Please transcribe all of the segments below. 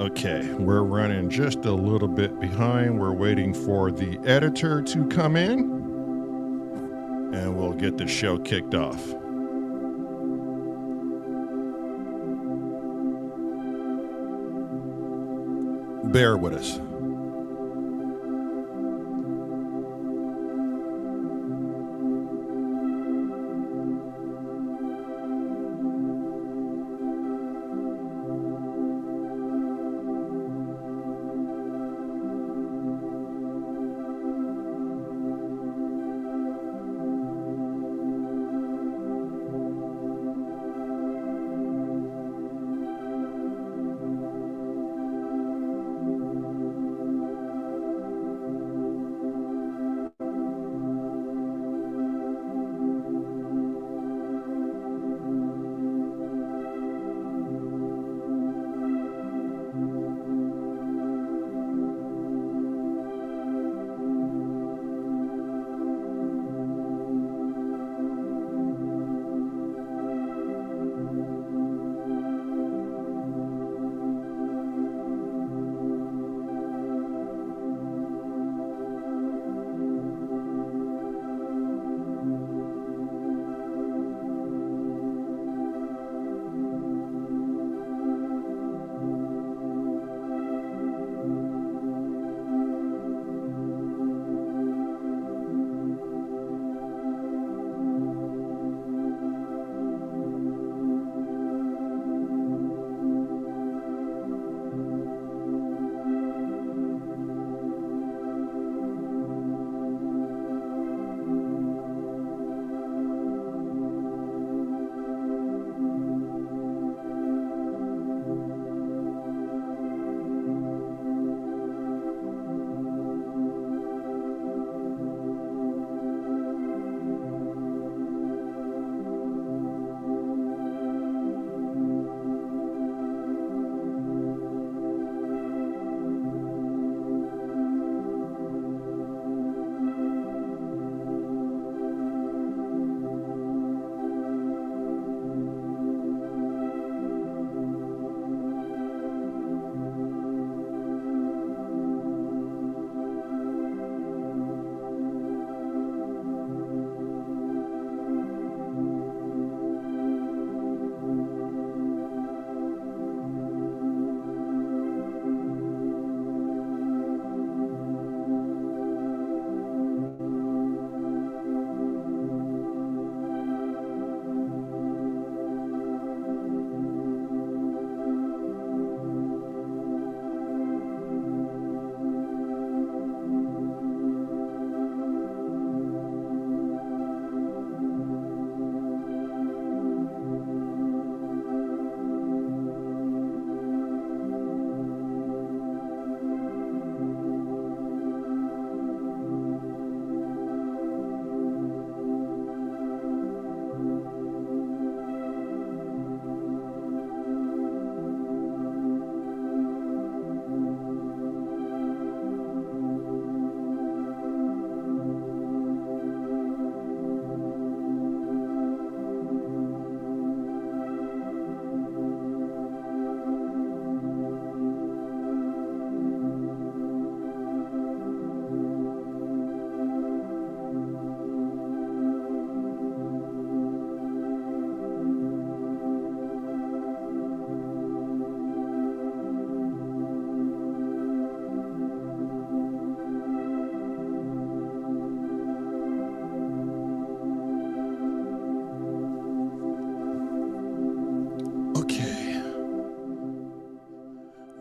Okay, we're running just a little bit behind. We're waiting for the editor to come in, and we'll get the show kicked off. Bear with us.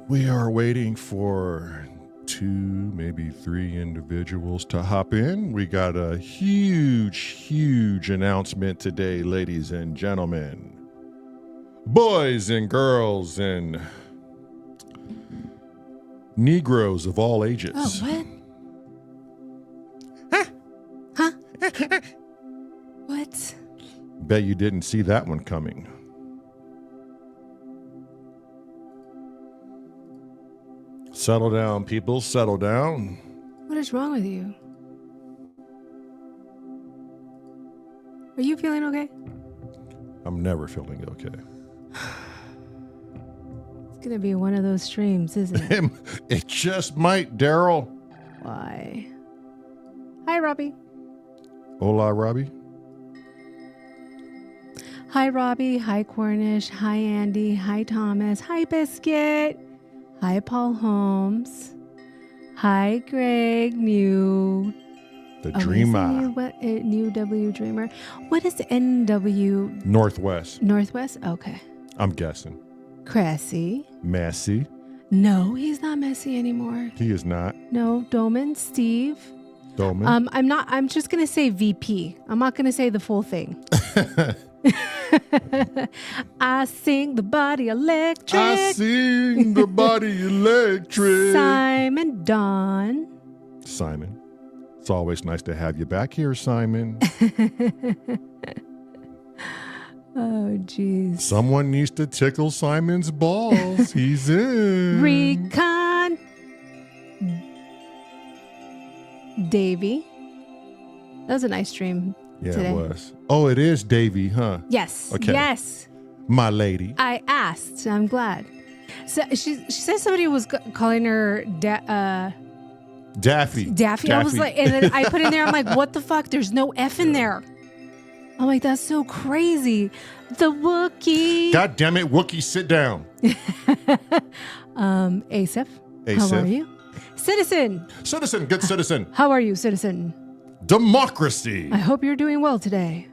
We are waiting for 2, maybe 3 individuals to hop in. We got a huge announcement today, ladies and gentlemen. Boys and girls and Negroes of all ages. Oh, what? Huh? What? Bet you didn't see that one coming. Settle down, people. Settle down. What is wrong with you? Are you feeling okay? I'm never feeling okay. It's gonna be one of those streams, isn't it? It just might, Daryl. Why? Hi, Robbie. Hola, Robbie. Hi, Robbie. Hi, Cornish. Hi, Andy. Hi, Thomas. Hi, Biscuit. Hi, Paul Holmes. Hi, Greg. The Dreamer. New W Dreamer. What is NW? Northwest. Northwest? Okay. I'm guessing. Cressy. Messi. No, he's not Messi anymore. He is not. No, Doman. Steve. Doman. I'm just gonna say VP. I'm not gonna say the full thing. I sing the body electric. I sing the body electric. Simon Don. Simon. It's always nice to have you back here, Simon. Oh, jeez. Someone needs to tickle Simon's balls. He's in. Recon. Davey. That was a nice stream today. It was. Oh, it is Davey, huh? Yes. Okay. Yes. My lady. I asked. I'm glad. So she said somebody was calling her Daffy. Daffy. I was like, and then I put in there, I'm like, what the fuck? There's no F in there. I'm like, that's so crazy. The Wookiee. God damn it, Wookiee, sit down. Asif. How are you? Citizen. Citizen, good citizen. How are you, citizen? Democracy. I hope you're doing well today.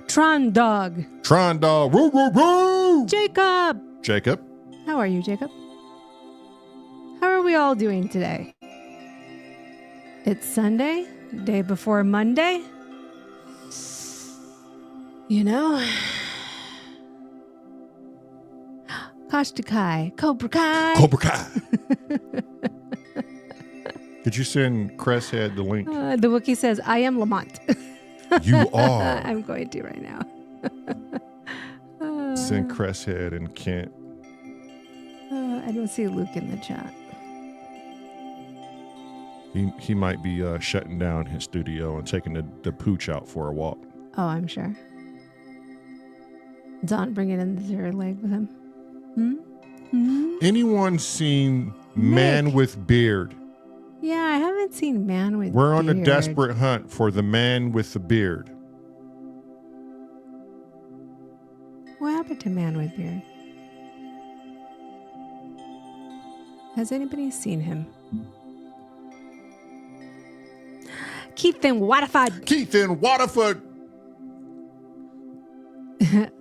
Tron Dog. Tron Dog. Woo, woo, woo. Jacob. Jacob. How are you, Jacob? How are we all doing today? It's Sunday, day before Monday. You know? Kashtakai. Cobra Kai. Cobra Kai. Did you send Cresshead the link? The Wookiee says, I am Lamont. You are. I'm going to right now. Send Cresshead and Kent. I don't see Luke in the chat. He might be shutting down his studio and taking the pooch out for a walk. Oh, I'm sure. Don bringing in the zero leg with him. Anyone seen Man with Beard? Yeah, I haven't seen Man with Beard. We're on a desperate hunt for the man with the beard. What happened to Man with Beard? Has anybody seen him? Keith in Waterford. Keith in Waterford.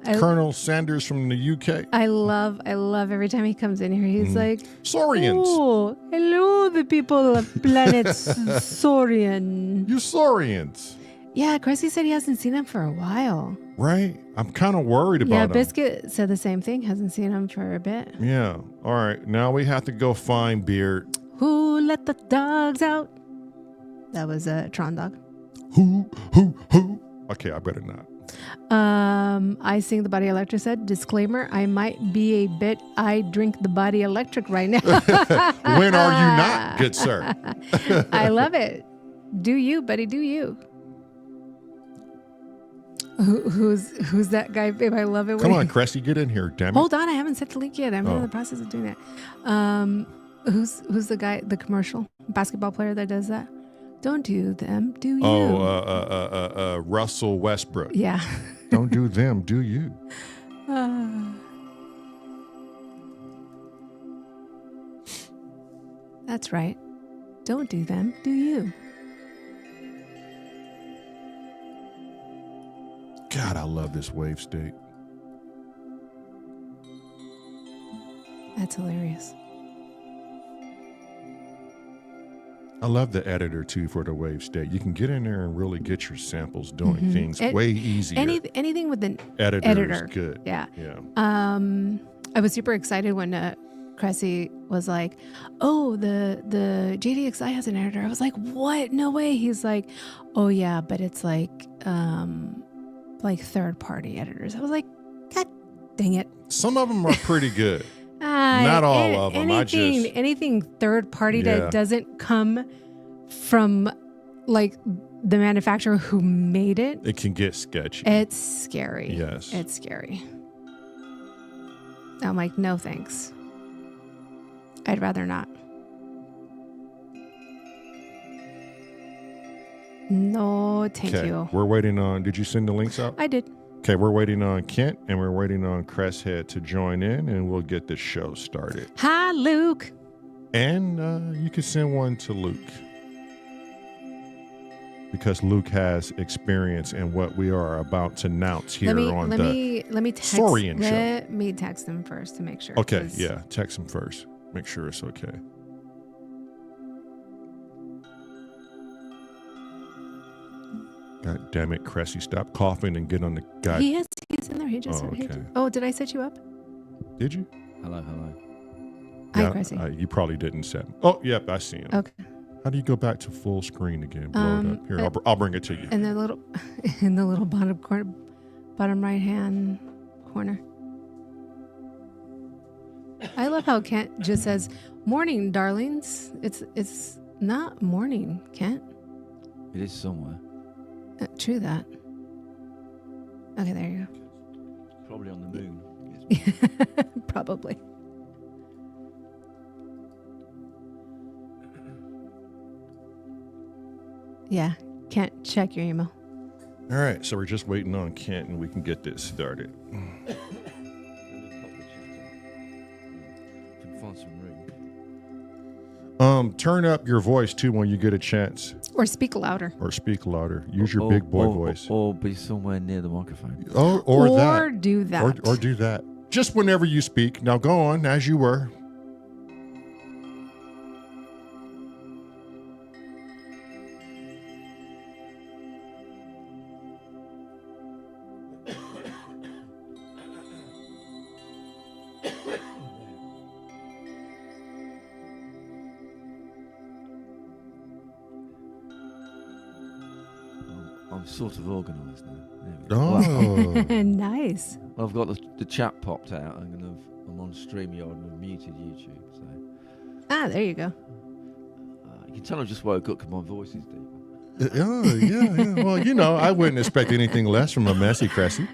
Colonel Sanders from the UK. I love every time he comes in here. He's like, Saurians. Oh, hello, the people of planet Saurian. You Saurians. Yeah, Cressy said he hasn't seen him for a while. Right? I'm kind of worried about him. Yeah, Biscuit said the same thing. Hasn't seen him for a bit. Yeah. All right. Now we have to go find Beard. Who let the dogs out? That was a Tron Dog. Who? Okay, I better not. I sing the Body Electric said, disclaimer, I might be a bit, I drink the Body Electric right now. When are you not, good sir? I love it. Do you, buddy, do you. Who's that guy, babe? I love it. Come on, Cressy, get in here, damn it. Hold on, I haven't set the link yet. I'm in the process of doing that. Who's the guy, the commercial basketball player that does that? Don't do them, do you? Oh, Russell Westbrook. Yeah. Don't do them, do you? That's right. Don't do them, do you? God, I love this wave state. That's hilarious. I love the editor too for the wave state. You can get in there and really get your samples doing things way easier. Anything with an editor is good. Yeah. Yeah. I was super excited when Cressy was like, "Oh, the JDXI has an editor." I was like, "What? No way!" He's like, "Oh yeah, but it's like third party editors." I was like, "God dang it!" Some of them are pretty good. Not all of them. Anything third party that doesn't come from like the manufacturer who made it. It can get sketchy. It's scary. Yes. It's scary. I'm like, no, thanks. I'd rather not. No, thank you. We're waiting on, did you send the links out? I did. Okay, we're waiting on Kent and we're waiting on Cresshead to join in and we'll get the show started. Hi, Luke. And you can send one to Luke. Because Luke has experience in what we are about to announce here on the Saurian show. Let me text him first to make sure. Okay, yeah, text him first. Make sure it's okay. God damn it, Cressy, stop coughing and get on the guy. He's in there. He just. Oh, okay. Oh, did I set you up? Did you? Hello. Hi, Cressy. You probably didn't set. Oh, yep, I see him. Okay. How do you go back to full screen again? Blow it up. Here, I'll bring it to you. In the little bottom corner, bottom right hand corner. I love how Kent just says, "Morning, darlings." It's not morning, Kent. It is somewhere. True that. Okay, there you Probably on the moon. go. Probably. Yeah, Kent, check your email. All right, so we're just waiting on Kent and we can get this started. Turn up your voice too when you get a chance. Or speak louder. Or speak louder. Use your big boy voice. Or be somewhere near the microphone. Or that. Do that. Or do that. Just whenever you speak. Now go on as you were. I'm sort of organised now. Oh. Nice. Well, I've got the chat popped out. I'm on StreamYard and I've muted YouTube. So There you go. you can tell I just woke up because my voice is deep. Yeah. Well, I wouldn't expect anything less from a messy Cressy.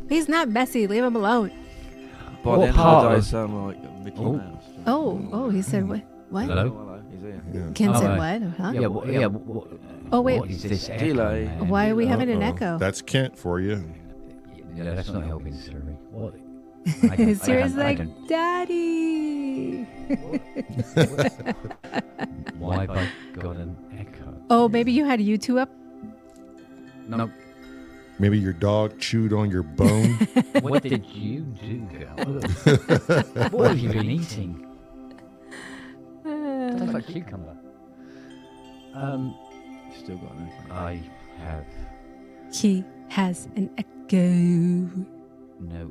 He's not messy. Leave him alone. By the end of the day, I sound like Mickey Mouse. Oh, he said what? What? Hello, he's here. Yeah. Ken said what? Huh? Oh, wait. What is this Delay. echo, man? Why are we having an Uh-oh. echo? That's Kent for you. Yeah, that's not helping, Siri. What? Siri's like, Daddy. Why have I got an echo? Oh, maybe you had YouTube up? No. Maybe your dog chewed on your bone. What did you do, girl? What have you been eating? Tastes like cucumber. Still got an echo. I have He has an echo. no.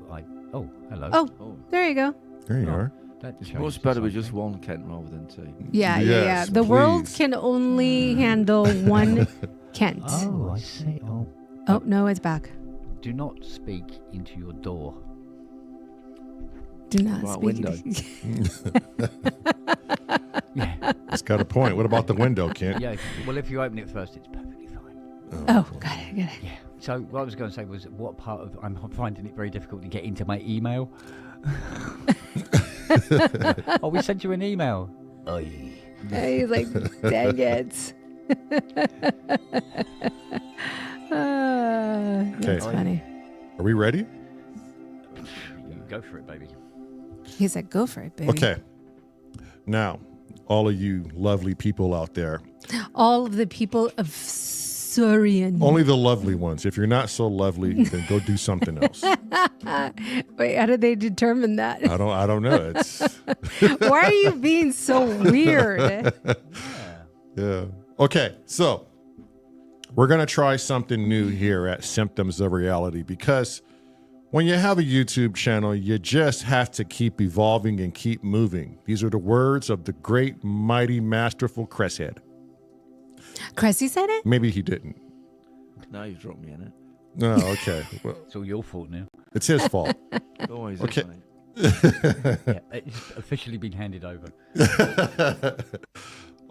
Oh, hello. Oh, there you go. There you are. That It's changes much better with something. just one Kent rather than two. Yeah. Yes, The world please. can only handle one Kent. Oh, I see. Oh, no, it's back. Do not speak into your door. Do not Right, speak. window. Yeah. It's got a point. What about the window, Kent? Yeah. Well, if you open it first, it's perfectly fine. Oh, got it. Yeah. So what I was going to say was, what part of I'm finding it very difficult to get into my email. Oh, we sent you an email. Oy. He's like, dang it. That's Okay. funny. Are we ready? Go for it, baby. He said, go for it, baby. Okay. Now, all of you lovely people out there, All of the people of Saurian. only the lovely ones. If you're not so lovely, then go do something else. Wait, how did they determine that? I don't know. It's Why are you being so weird? yeah. Okay, so we're gonna try something new here at Symptoms of Reality because when you have a YouTube channel, you just have to keep evolving and keep moving. These are the words of the great, mighty, masterful Cresshead. Cressy said it? Maybe he didn't. Now you've dropped me in it. No, okay. Well, It's all your fault now. it's his fault. Always Okay. is, mate. Yeah, it's officially been handed over.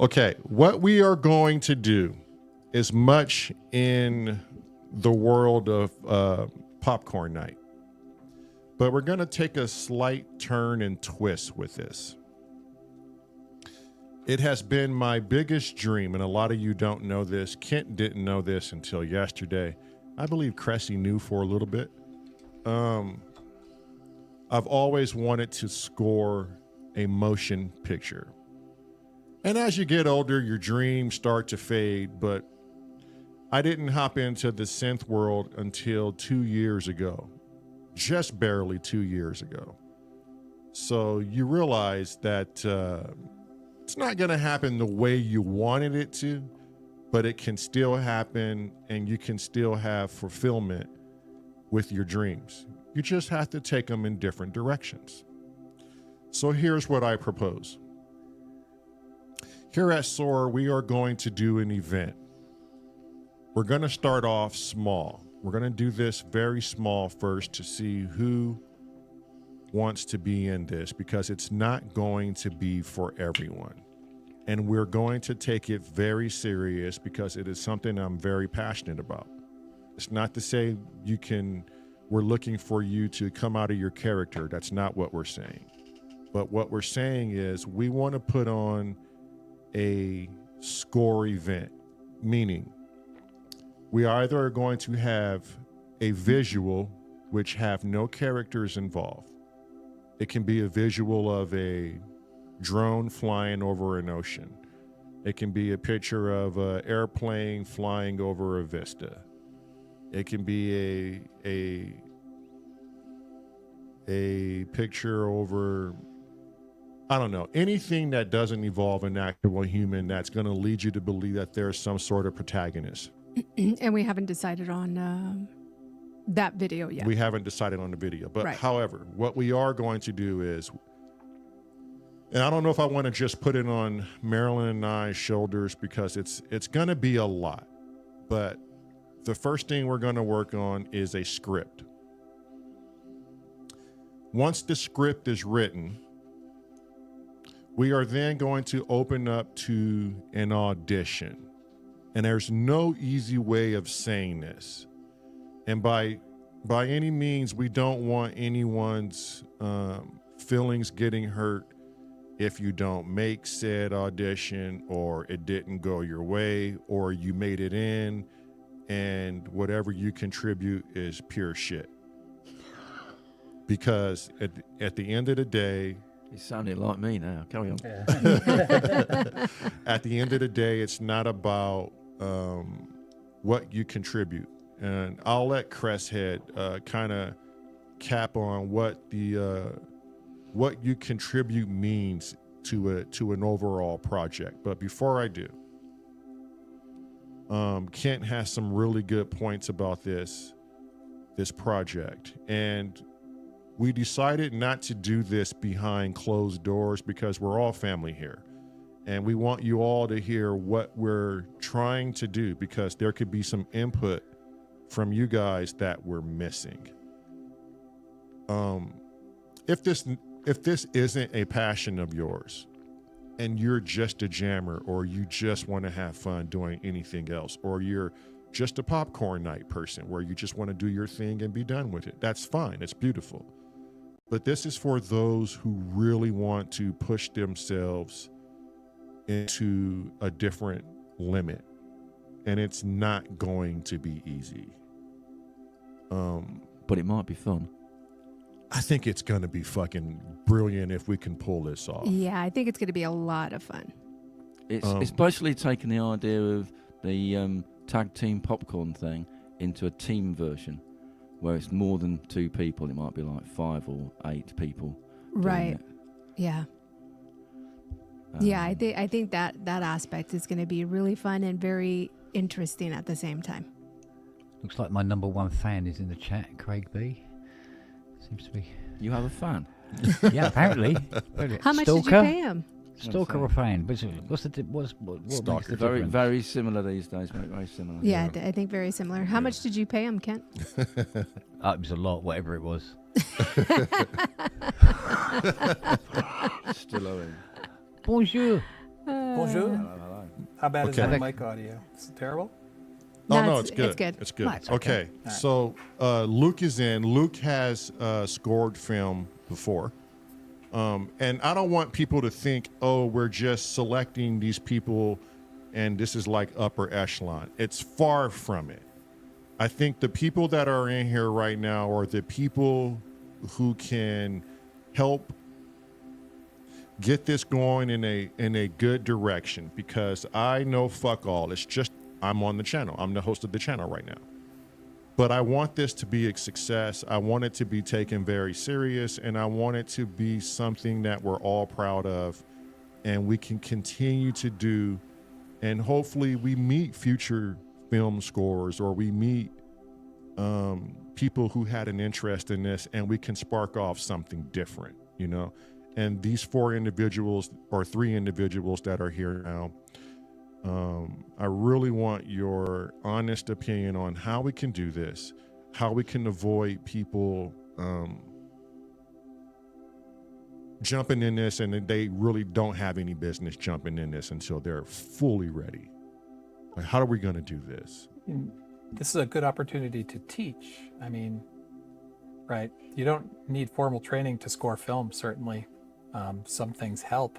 Okay, what we are going to do is much in the world of popcorn night. But we're going to take a slight turn and twist with this. It has been my biggest dream, and a lot of you don't know this. Kent didn't know this until yesterday. I believe Cressy knew for a little bit. I've always wanted to score a motion picture. And as you get older, your dreams start to fade, but I didn't hop into the synth world until 2 years ago, just barely 2 years ago. So you realize that it's not going to happen the way you wanted it to, but it can still happen and you can still have fulfillment with your dreams. You just have to take them in different directions. So here's what I propose. Here at S.O.R, we are going to do an event. We're going to start off small. We're going to do this very small first to see who wants to be in this, because it's not going to be for everyone. And we're going to take it very serious because it is something I'm very passionate about. It's not to say we're looking for you to come out of your character. That's not what we're saying. But what we're saying is we want to put on a S.O.R event, meaning we either are going to have a visual which have no characters involved. It can be a visual of a drone flying over an ocean. It can be a picture of an airplane flying over a vista. It can be a picture over, I don't know, anything that doesn't involve an actual human that's going to lead you to believe that there's some sort of protagonist. And we haven't decided on that video yet. We haven't decided on the video. But however, what we are going to do is, and I don't know if I want to just put it on Marelyn and I's shoulders because it's going to be a lot. But the first thing we're going to work on is a script. Once the script is written, we are then going to open up to an audition. And there's no easy way of saying this. And by any means, we don't want anyone's feelings getting hurt if you don't make said audition, or it didn't go your way, or you made it in and whatever you contribute is pure shit. Because at the end of the day, He's sounding like me now. Carry on. at the end of the day, it's not about what you contribute. And I'll let Cresshead kind of cap on what you contribute means to an overall project. But before I do, Kent has some really good points about this project, and we decided not to do this behind closed doors because we're all family here. And we want you all to hear what we're trying to do, because there could be some input from you guys that we're missing. If this isn't a passion of yours and you're just a jammer, or you just want to have fun doing anything else, or you're just a popcorn night person where you just want to do your thing and be done with it, that's fine. It's beautiful. But this is for those who really want to push themselves into a different limit. And it's not going to be easy. But it might be fun. I think it's going to be fucking brilliant if we can pull this off. Yeah, I think it's going to be a lot of fun. It's basically taking the idea of the tag team popcorn thing into a team version, where it's more than 2 people. It might be like 5 or 8 people. Right. Yeah. Yeah, I think that aspect is going to be really fun and very interesting at the same time. Looks like my number 1 fan is in the chat, Craig B. Seems to be. You have a fan? Yeah, apparently. How much did you pay him? Stalker or fan? What makes the Very, difference? very similar these days, mate. Very similar. Yeah, I think very similar. How much did you pay him, Kent? It was a lot, whatever it was. Still owing. Bonjour. Bonjour. Hello. How bad is Okay. my mic audio? Is it terrible? Oh, no, it's good. It's good. It's good. Well, it's okay. Right. So Luke is in. Luke has scored film before. And I don't want people to think, oh, we're just selecting these people and this is like upper echelon. It's far from it. I think the people that are in here right now are the people who can help get this going in a good direction, because I know fuck all. It's just I'm on the channel. I'm the host of the channel right now. But I want this to be a success. I want it to be taken very serious, and I want it to be something that we're all proud of and we can continue to do. And hopefully we meet future film scorers, or we meet people who had an interest in this, and we can spark off something different, you know? And these 4 individuals or 3 individuals that are here now, I really want your honest opinion on how we can do this, how we can avoid people jumping in this and they really don't have any business jumping in this until they're fully ready. Like, how are we going to do this? This is a good opportunity to teach. I mean, right? You don't need formal training to score film, certainly. Some things help,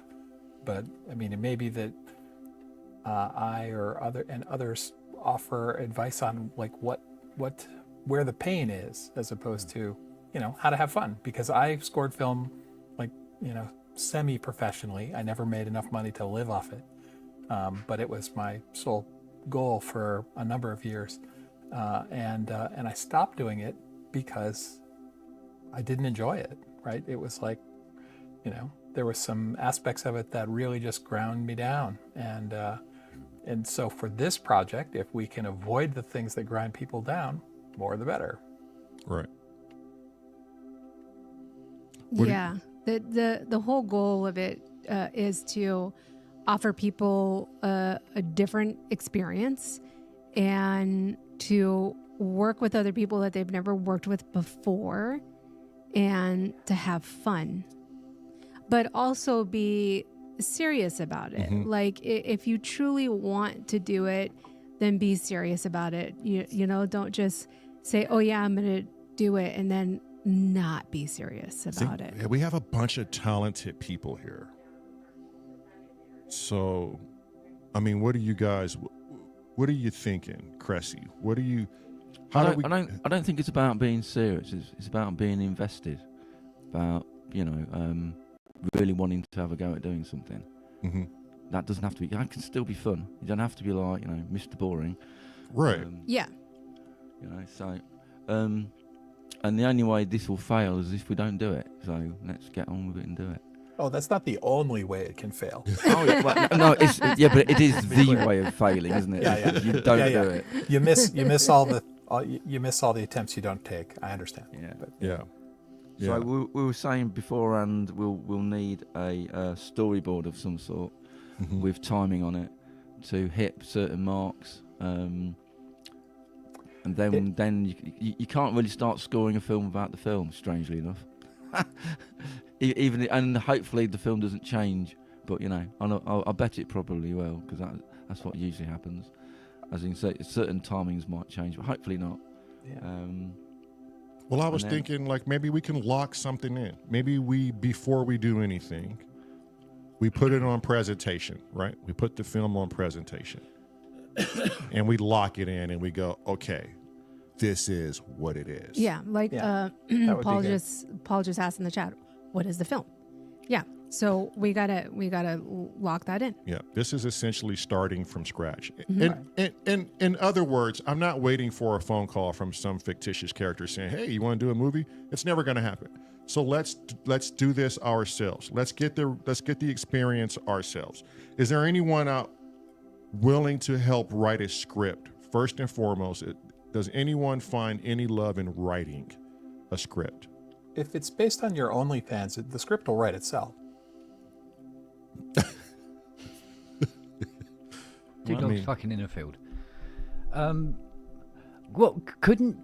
but I mean, it may be that I or others offer advice on like where the pain is, as opposed to, you know, how to have fun. Because I scored film, like, you know, semi-professionally. I never made enough money to live off it, but it was my sole goal for a number of years, and I stopped doing it because I didn't enjoy it. Right? It was like, you know, there were some aspects of it that really just ground me down, and so for this project, if we can avoid the things that grind people down, more the better. Right. Yeah. The whole goal of it is to offer people a different experience and to work with other people that they've never worked with before and to have fun, but also be serious about it. Mm-hmm. Like, if you truly want to do it, then be serious about it. You know, don't just say, oh yeah, I'm going to do it, and then not be serious about it. Yeah, we have a bunch of talented people here. So, I mean, what are you guys, what are you thinking, Cressy? What are you, I don't think it's about being serious. It's about being invested, about, you know, really wanting to have a go at doing something. Mm-hmm. That doesn't have to be, that can still be fun. You don't have to be like, you know, Mr. Boring. Right. Yeah. You know, so, and the only way this will fail is if we don't do it. So let's get on with it and do it. Oh, that's not the only way it can fail. Oh, yeah, well, no, but it is the way of failing, isn't it? Yeah. You don't do it. You miss all the attempts you don't take. I understand. Yeah. But, Yeah. So we were saying beforehand, we'll need a storyboard of some sort Mm-hmm. with timing on it to hit certain marks, and then you can't really start scoring a film without the film. Strangely enough, even and hopefully the film doesn't change. But you know, I bet it probably will, because that's what usually happens. As in, certain timings might change, but hopefully not. yeah. Well, I was thinking, like, maybe we can lock something in. Maybe before we do anything, we put it on presentation, right? We put the film on presentation and we lock it in and we go, okay, this is what it is. Yeah. Like, That would Paul be good. just asked in the chat, what is the film? Yeah. So we gotta lock that in. Yeah. This is essentially starting from scratch. Mm-hmm. And in other words, I'm not waiting for a phone call from some fictitious character saying, hey, you want to do a movie? It's never going to happen. So let's do this ourselves. Let's get the experience ourselves. Is there anyone out willing to help write a script? First and foremost, does anyone find any love in writing a script? If it's based on your OnlyFans, the script will write itself. Two I dogs mean- fucking in a field. Well, couldn't,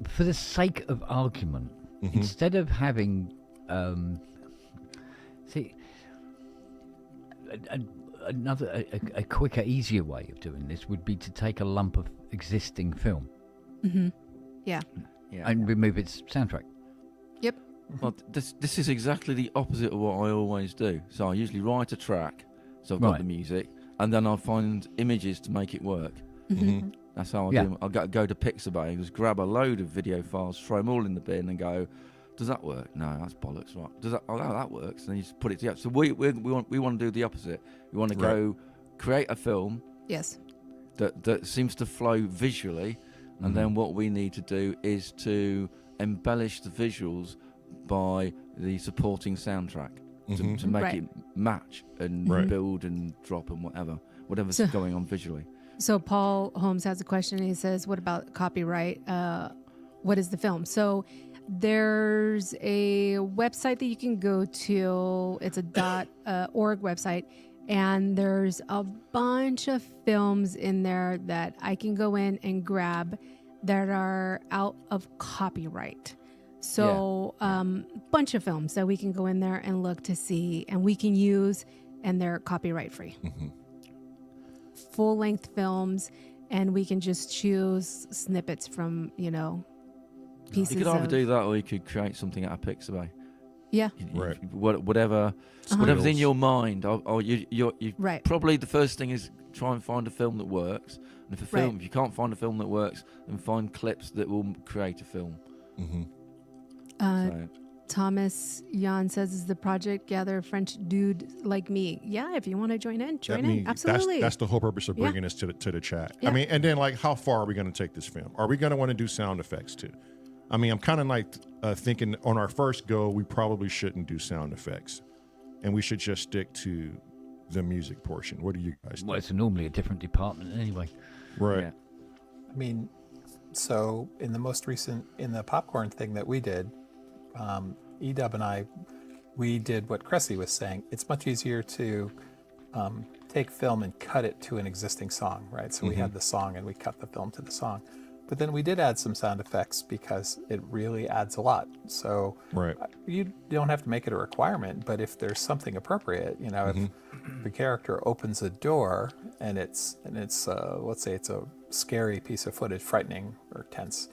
for the sake of argument, Mm-hmm. instead of having, a quicker, easier way of doing this would be to take a lump of existing film Yeah. Yeah. and remove its soundtrack. Yep. Well, this is exactly the opposite of what I always do. So I usually write a track, so I've got Right. the music, and then I'll find images to make it work. Mm-hmm. That's how I Yeah. do. I'll go to Pixabay, just grab a load of video files, throw them all in the bin, and go, "Does that work? No, that's bollocks. Right? Does that? Oh, that works." And then you just put it together. So we want to do the opposite. We want to go create a film Yes. that seems to flow visually, and then what we need to do is to embellish the visuals by the supporting soundtrack to make Right. it match and Right. build and drop and whatever's So- going on visually. So Paul Holmes has a question. He says, "What about copyright? What is the film?" So there's a website that you can go to. It's a .org website, and there's a bunch of films in there that I can go in and grab that are out of copyright. So bunch of films that we can go in there and look to see, and we can use, and they're copyright free. Full-length films, and we can just choose snippets from pieces. You could either of, do that, or you could create something out of Pixabay. Yeah. Right. Whatever's in your mind. Or you Right. probably the first thing is try and find a film that works. And if Right. if you can't find a film that works, then find clips that will create a film. So, Thomas Jan says, "Is the project gather a French dude like me?" Yeah, if you want to join in, join in. Absolutely. That's the whole purpose of Yeah. bringing us to the chat. Yeah. I mean, and then like, how far are we going to take this film? Are we going to want to do sound effects too? I mean, I'm kind of like thinking on our first go, we probably shouldn't do sound effects, and we should just stick to the music portion. What do you guys think? Well, it's normally a different department anyway. Right. yeah. I mean, so in the popcorn thing that we did, Edub and I, we did what Cressy was saying. It's much easier to take film and cut it to an existing song, right? So we had the song and we cut the film to the song. But then we did add some sound effects because it really adds a lot. So Right. you don't have to make it a requirement, but if there's something appropriate, if the character opens a door and it's let's say it's a scary piece of footage, frightening or tense,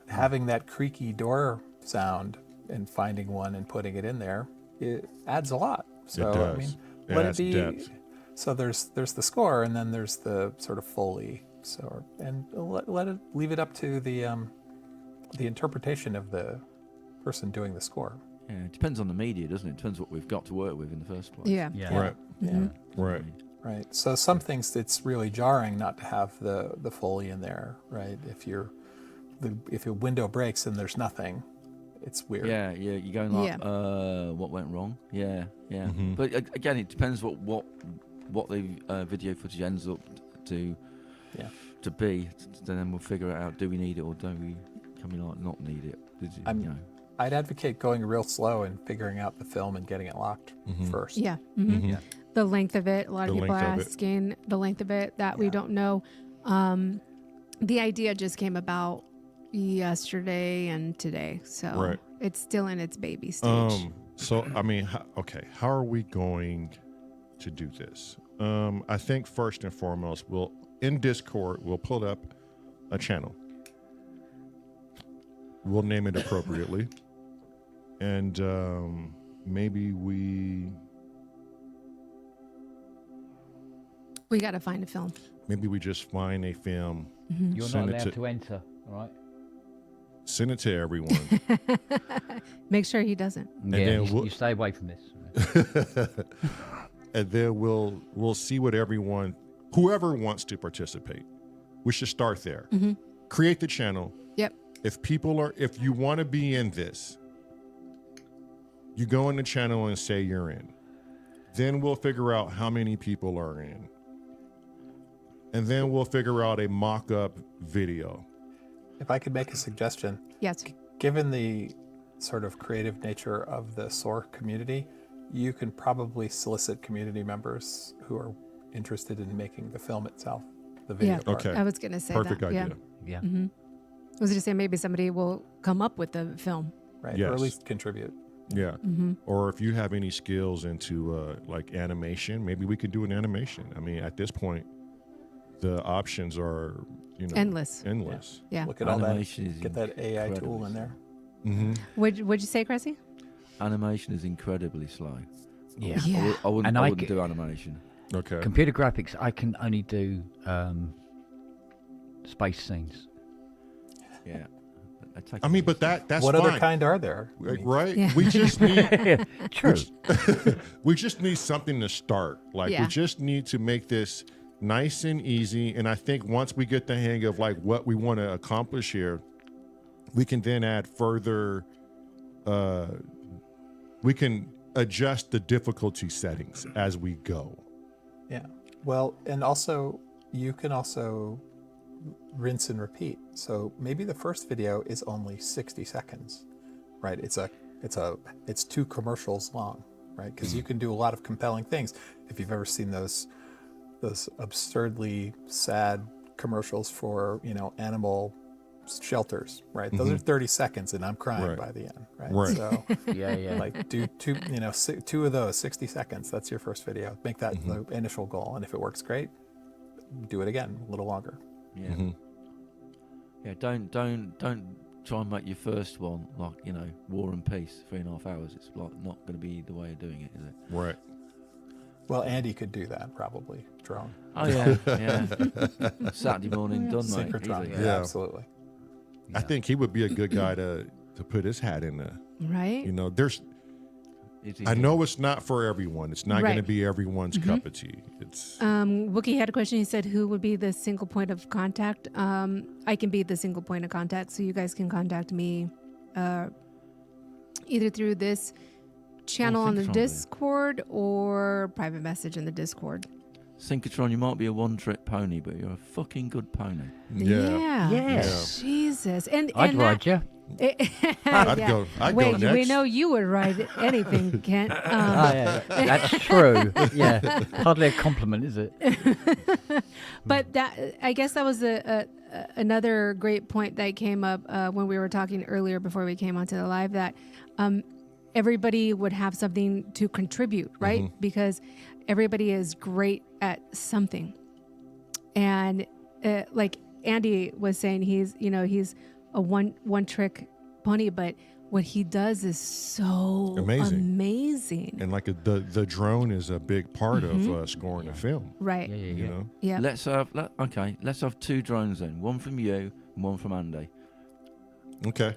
having that creaky door sound and finding one and putting it in there, it adds a lot. So It does. I mean, It let adds it be. depth. So there's the score, and then there's the sort of Foley. So and leave it up to the interpretation of the person doing the score. Yeah, it depends on the media, doesn't it? It depends what we've got to work with in the first place. Yeah. Yeah. Right. Yeah. Right. Right. So some things it's really jarring not to have the Foley in there, right? If your window breaks and there's nothing, it's weird. Yeah, you're going like, what went wrong? Yeah. But again, it depends what the video footage ends up to be. Then we'll figure it out. Do we need it, or can we not need it? I'd advocate going real slow and figuring out the film and getting it locked first. Yeah. Yeah. The length of it. A lot of The people are length of it. asking the length of it that we don't know. The idea just came about yesterday and today, so Right. it's still in its baby stage. So I mean, how are we going to do this? I think first and foremost, in Discord we'll pull up a channel. We'll name it appropriately, and maybe we got to find a film. just find a film, Mm-hmm. You're Send not it allowed to- to enter, all right? send it to everyone, Make sure he doesn't. And Yeah, then you stay away from this. and then we'll see what whoever wants to participate. We should start there. Create the channel. Yep. If you want to be in this, you go in the channel and say you're in. Then we'll figure out how many people are in. And then we'll figure out a mock-up video. If I could make a suggestion, Yes. given the sort of creative nature of the S.O.R community, you can probably solicit community members who are interested in making the film itself, the video Yeah. part. Okay. I was gonna say Perfect that. idea. Yeah. Yeah. I was gonna say maybe somebody will come up with the film. Right. Yes. Or at least contribute. Yeah. Or if you have any skills into like animation, maybe we could do an animation. I mean, at this point, the options are, Endless. Yeah. Look at all that. Animation is Get that AI incredibly tool in there. Mm-hmm. What'd you say, Cressy? Animation is incredibly slow. Yeah. Yeah. I wouldn't, And I I wouldn't g- do animation. Okay. Computer graphics, I can only do space scenes. Yeah. I mean, but that's What fine. other kind are there? I mean, Right? Yeah. We just need True. we just need something to start. Like Yeah. we just need to make this nice and easy. And I think once we get the hang of like what we want to accomplish here, we can then add further. We can adjust the difficulty settings as we go. Yeah. Well, and also you can also rinse and repeat. So maybe the first video is only 60 seconds, right? It's 2 commercials long, right? Because you can do a lot of compelling things. If you've ever seen those absurdly sad commercials for, animal shelters, right? Those are 30 seconds and I'm crying Right. by the end, right? Right. So Yeah. like do 2, 2 of those 60 seconds. That's your first video. Make that the initial goal. And if it works great, do it again a little longer. Yeah. Mm-hmm. Yeah. Don't try and make your first one like War and Peace 3.5 hours. It's like not going to be the way of doing it, is it? Right. Well, Andy could do that probably. Drone. Oh yeah. Yeah. Saturday morning done, mate. Synchrotron. Easy. Yeah, absolutely. I think he would be a good guy to put his hat in there. Right. There's Easy. I know it's not for everyone. It's not going to Right. be everyone's cup of tea. It's Wookie had a question. He said, who would be the single point of contact? I can be the single point of contact, so you guys can contact me either through this channel on the Synchrotron, Discord or private message in the Discord. Synchrotron, you might be a one-trick pony, but you're a fucking good pony. yeah. Yes. Jesus. And I'd and ride you. I'd yeah. go. I'd Wait, go next. we know you would ride anything, Kent. That's true. Yeah. Hardly a compliment, is it? But I guess that was another great point that came up when we were talking earlier before we came onto the live, that everybody would have something to contribute, right? Because everybody is great at something. And like Andy was saying, he's a one trick pony, but what he does is so amazing. And like the drone is a big part of scoring a film. Right. Yeah. You know. Yeah. Let's have 2 drones then. One from you and one from Andy. Okay.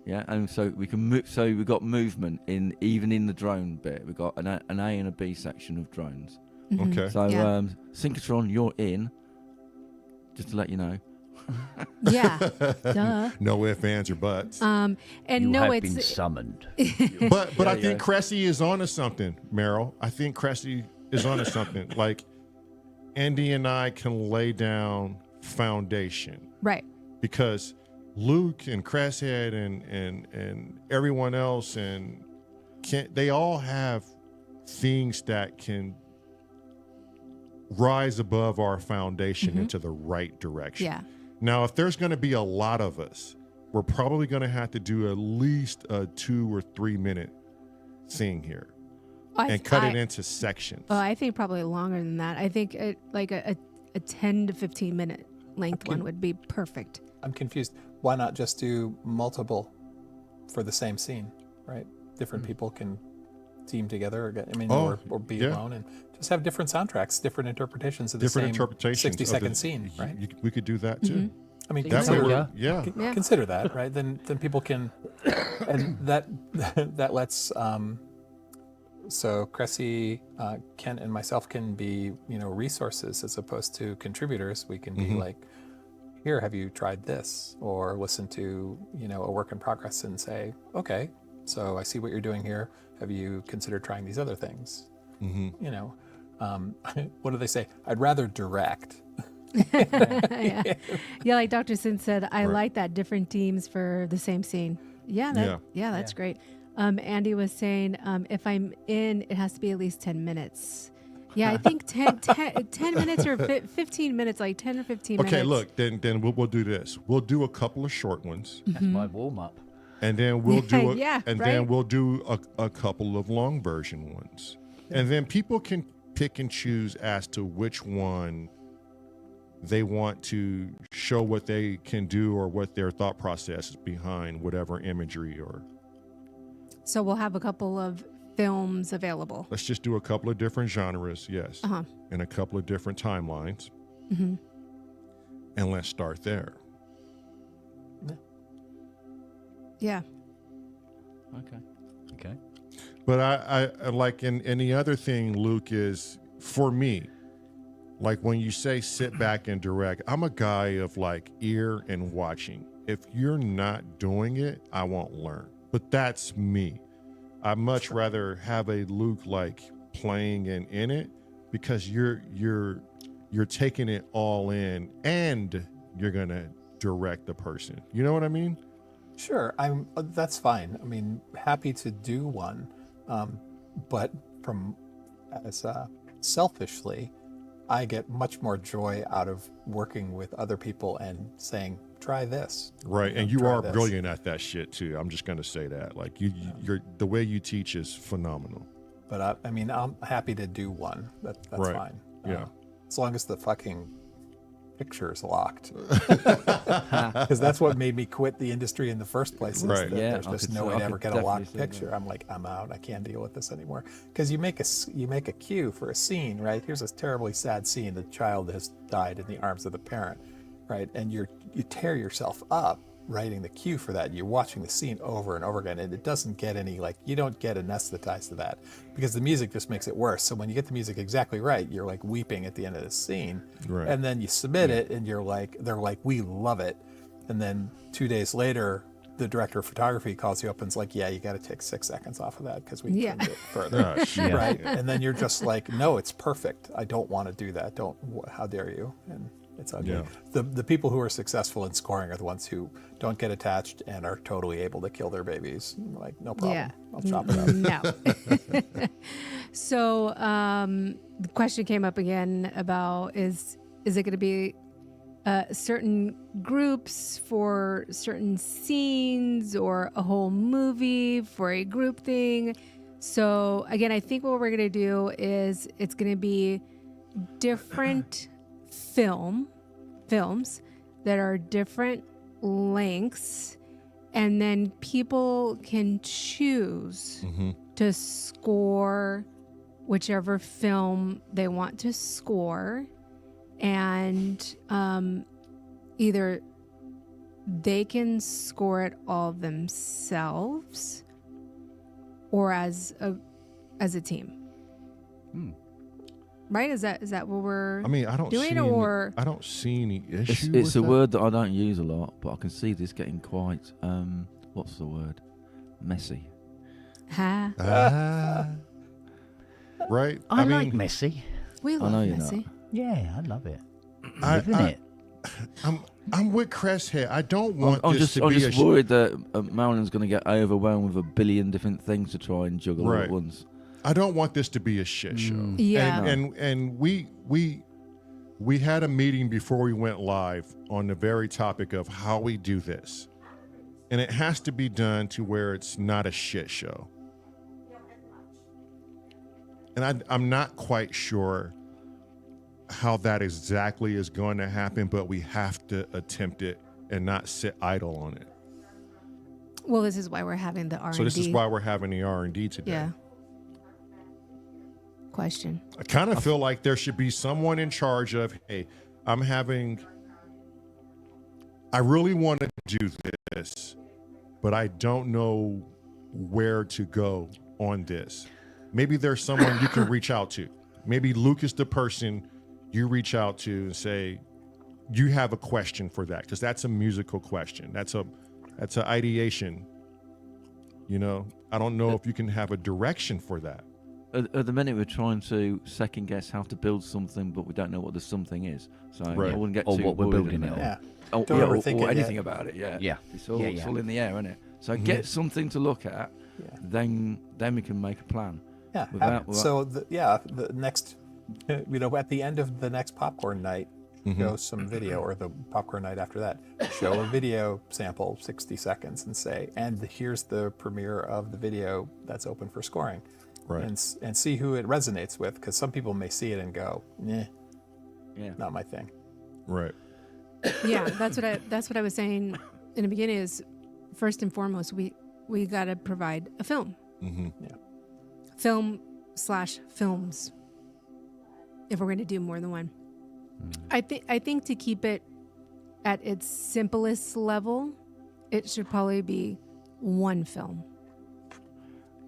Yeah, and so we can move. So we've got movement even in the drone bit. We've got an A and a B section of drones. Okay. So Yeah. Synchrotron, you're in. Just to let you know. Yeah. Duh. No ifs, ands, or buts. And You no, have it's been summoned. But I think Cressy is onto something, Meryl. I think Cressy is onto something. Like Andy and I can lay down foundation right. because Luke and Cresshead and everyone else and they all have things that can rise above our foundation into the right direction. Yeah. Now, if there's going to be a lot of us, we're probably going to have to do at least a 2 or 3 minute thing here and cut it into sections. Well, I think probably longer than that. I think like a 10 to 15 minute length one would be perfect. I'm confused. Why not just do multiple for the same scene, right? Different people can team together or be alone and just have different soundtracks, different interpretations of the Different same interpretations 60-second scene, right? We could do that too. I mean, That consider, way, Yeah. consider that, right? Then people can, and that lets so Cressy, Kent, and myself can be resources as opposed to contributors. We can be like, here, have you tried this? Or listen to a work in progress and say, okay, so I see what you're doing here. Have you considered trying these other things? What do they say? I'd rather direct. Yeah, like Dr. Sin said, I like that, different teams for the same scene. Yeah, that's great. Andy was saying, if I'm in, it has to be at least 10 minutes. Yeah, I think 10 minutes or 15 minutes, like 10 or 15 minutes. Okay, look, then we'll do this. We'll do a couple of short ones. That's my warm-up. And then we'll do then we'll do a couple of long version ones. And then people can pick and choose as to which one they want to show what they can do or what their thought process is behind whatever imagery. Or So we'll have a couple of films available. let's just do a couple of different genres, yes, Uh-huh. and a couple of different timelines, Mm-hmm. and let's start there. Yeah. Okay. Okay. But I like, and the other thing, Luke, is for me, like when you say sit back and direct, I'm a guy of like ear and watching. If you're not doing it, I won't learn. But that's me. I'd much rather have a Luke like playing and in it, because you're taking it all in and you're gonna direct the person. You know what I mean? Sure, that's fine. I mean, happy to do one, but selfishly, I get much more joy out of working with other people and saying, "Try this." Right, and you try are this. brilliant at that shit too. I'm just gonna say that. Like you're the way you teach is phenomenal. But I mean, I'm happy to do one. That's Right. fine. Yeah. As long as the fucking picture is locked, because that's what made me quit the industry in the first place. Is Right. that Yeah, there's I just could no say- way I to ever could get a locked definitely say picture. that. I'm like, I'm out. I can't deal with this anymore. Because you make a cue for a scene, right? Here's a terribly sad scene. The child has died in the arms of the parent, right? And you tear yourself up writing the cue for that. You're watching the scene over and over again, and it doesn't get any, like, you don't get anesthetized to that, because the music just makes it worse. So when you get the music exactly right, you're like weeping at the end of the scene. Right. And then you submit it, and they're like, we love it. And then 2 days later, the director of photography calls you up and is like, yeah, you got to take 6 seconds off of that because we Yeah. trimmed it further. Oh, shit. Right. And then you're just like, no, it's perfect. I don't want to do that. How dare you? And it's ugly. Yeah. The people who are successful in scoring are the ones who don't get attached and are totally able to kill their babies. Like, no problem. Yeah. I'll chop it up. No. So the question came up again about is it going to be certain groups for certain scenes, or a whole movie for a group thing? So again, I think what we're going to do is it's going to be different films that are different lengths, and then people can choose Mm-hmm. to score whichever film they want to score, and either they can score it all themselves or as a team. Right? Is that what we're I mean, I don't doing, see or I don't see any issue. It's a with that. word that I don't use a lot, but I can see this getting quite, what's the word? Messy. ha? Right. I mean, like messy. We I love know you're messy. Yeah, I love it. I- Live in I- it. I'm with Crest here. I don't want I'm this just, to I'm be just worried that Marilyn's going to get overwhelmed with a billion different things to try and juggle all Right. at once. I don't want this to be a shit show. Yeah. And we had a meeting before we went live on the very topic of how we do this. And it has to be done to where it's not a shit show. And I'm not quite sure how that exactly is going to happen, but we have to attempt it and not sit idle on it. Well, this is why we're having the R&D. So this is why we're having the R&D today. Yeah. Question. I kind of feel like there should be someone in charge of, hey, I really want to do this, but I don't know where to go on this. Maybe there's someone you can reach out to. Maybe Luke is the person you reach out to and say, you have a question for that, because that's a musical question. That's an ideation. You know, I don't know if you can have a direction for that. At the minute, we're trying to second guess how to build something, but we don't know what the something is. So Right. I wouldn't get Or too what we're worried building about it Yeah. Oh, Don't yeah, overthink it or yet. anything about it. Yeah. Yeah. It's all, Yeah, it's yeah. all in the air, isn't it? So Mhm. get something to look at, Yeah. then we can make a plan. Yeah. Without- So the next, at the end of the next popcorn night, show some video, or the popcorn night after that, show a video sample, 60 seconds, and say, and here's the premiere of the video that's open for scoring. Right. And see who it resonates with, because some people may see it and go, "Nah, Yeah. not my thing." Right. Yeah, that's what I was saying in the beginning. Is first and foremost, we got to provide a film, film/films, if we're going to do more than one. I think to keep it at its simplest level, it should probably be one film.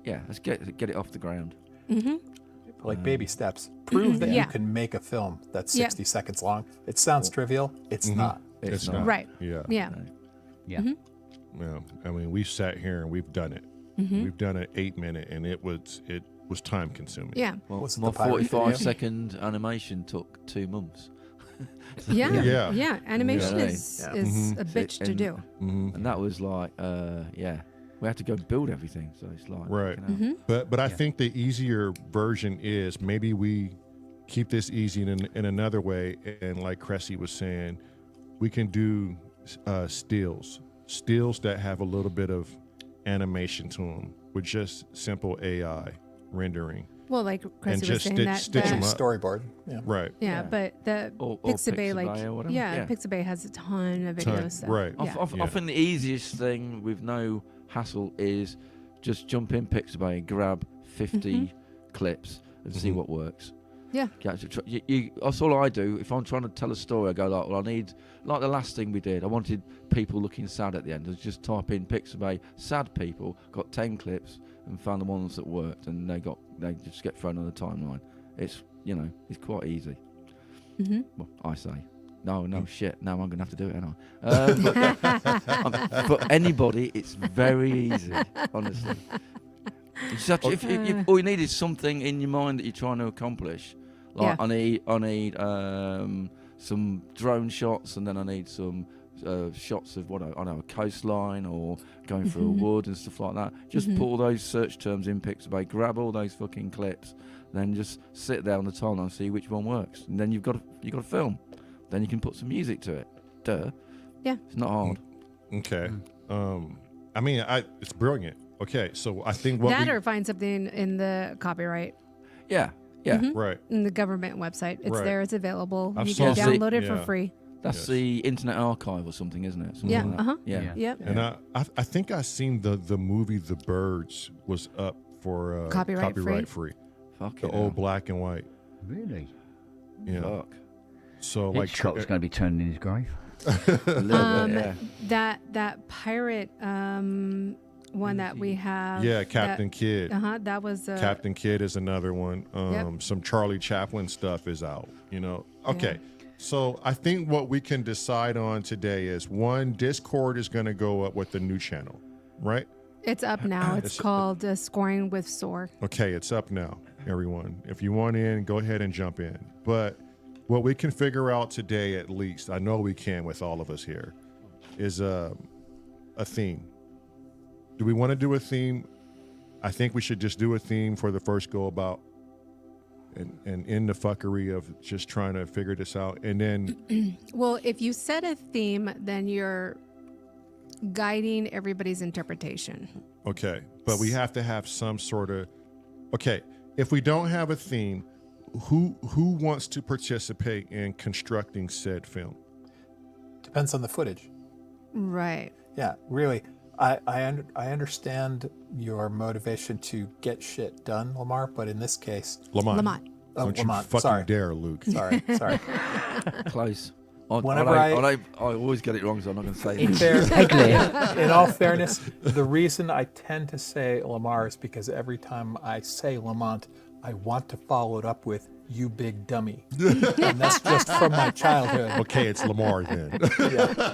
Yeah, let's get it off the ground. Like baby steps. Prove that Yeah. you can make a film that's 60 seconds long. It sounds trivial. It's not. It's not. Right. Yeah. Yeah. Yeah. Yeah. I mean, we've sat here and we've done it. We've done it 8 minute, and it was time consuming. Yeah. Well, What's my the pirate 45-second animation took 2 months. Yeah. Yeah. Animation Yeah. is a So- bitch to and- do. And that was like, we had to go build everything. So it's like, Right. fucking hell. But I think the easier version is maybe we keep this easy in another way, and like Cressy was saying, we can do stills that have a little bit of animation to them with just simple AI rendering. Well, like Cressy was just saying stitch 'em that up. Storyboard. Yeah. Right. yeah, but the Or Pixabay, like Pixabay or whatever. yeah, Yeah. Pixabay has a ton of video stuff. Right. Yeah. I think the easiest thing with no hassle is just jump in Pixabay, grab 50 clips and see what works. Yeah. That's all I do. If I'm trying to tell a story, I go like, well, I need, like the last thing we did, I wanted people looking sad at the end. I just type in Pixabay, sad people, got 10 clips and found the ones that worked, and they just get thrown on the timeline. It's, it's quite easy. Well, I say. No, shit. Now I'm going to have to do it, ain't I? For anybody, it's very easy, honestly. You just have to, if all you need is something in your mind that you're trying to accomplish. Like Yeah. I need some drone shots, and then I need some shots of a coastline or going through a wood and stuff like that. Just put all those search terms in Pixabay, grab all those fucking clips, then just sit there on the timeline and see which one works, and then you've got a film. Then you can put some music to it. Duh. Yeah. It's not hard. Okay. I mean, it's brilliant. Okay, so I think what or find something in the copyright Yeah. Yeah. right. in the government website. It's Right. there. It's available. I've You saw- can download it for Yeah. free. That's Yes. the Internet Archive or something, isn't it? Something Yeah. like that. Uh-huh. Yeah. Yep. And I think I seen the movie The Birds was up for Copyright free. Fuck The it. old black and white. Really? Yeah. Fuck. So like Hitchcock's going to be turning in his grave. A little bit, yeah. That pirate one that we have. yeah, Captain Kidd. That was Captain Kidd is another one. Yep. Some Charlie Chaplin stuff is out. Okay. So I think what we can decide on today is one, Discord is going to go up with the new channel, right? It's up now. It's called Scoring with S.O.R. Okay, it's up now, everyone. If you want in, go ahead and jump in. But what we can figure out today, at least, I know we can with all of us here, is a theme. Do we want to do a theme? I think we should just do a theme for the first go about and end the fuckery of just trying to figure this out. And then Well, if you set a theme, then you're guiding everybody's interpretation. okay, but we have to have some sort of if we don't have a theme, who wants to participate in constructing said film? Depends on the footage. Right. Yeah, really. I understand your motivation to get shit done, Lamar, but in this case, Lamont. Oh, Don't you Lamont. fucking Sorry. dare, Luke. Sorry. Close. Whenever I always get it wrong, so I'm not going to say In, it. in all fairness, the reason I tend to say Lamar is because every time I say Lamont, I want to follow it up with "you big dummy," and that's just from my childhood. Okay, it's Lamar then.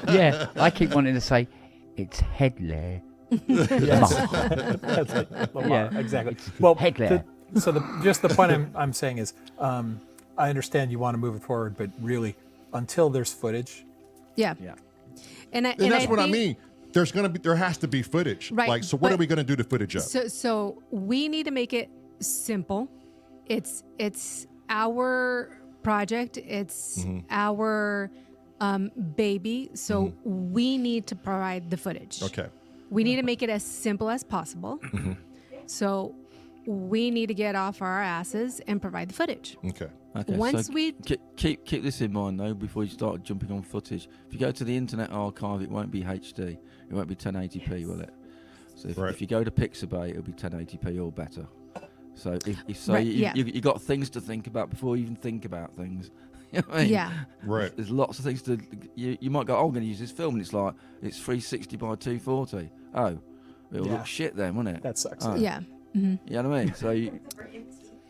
Yeah, I keep wanting to say, it's Headley. Yes. That's like Lamar. Yeah. Exactly. Well, Heckler. just the point I'm saying is, I understand you want to move it forward, but really, until there's footage, Yeah. Yeah. And That's what I think- mean. There has to be footage. Right, Like, so what but- are we going to do to footage up? So we need to make it simple. It's our project. It's our baby. So we need to provide the footage. Okay. We need to make it as simple as possible. So we need to get off our asses and provide the footage. Okay. Okay, Once so we keep this in mind though before you start jumping on footage. If you go to the Internet Archive, it won't be HD. It won't be 1080p, will it? So if you go to Pixabay, it'll be 1080p or better. So you got things to think about before you even think about things. You know what I mean? Yeah. Right. There's lots of things to. You might go, oh, I'm going to use this film, and it's like it's 360 by 240. Oh, it'll look shit then, won't it? That sucks. Oh. Yeah. Mm-hmm. You know what I mean? So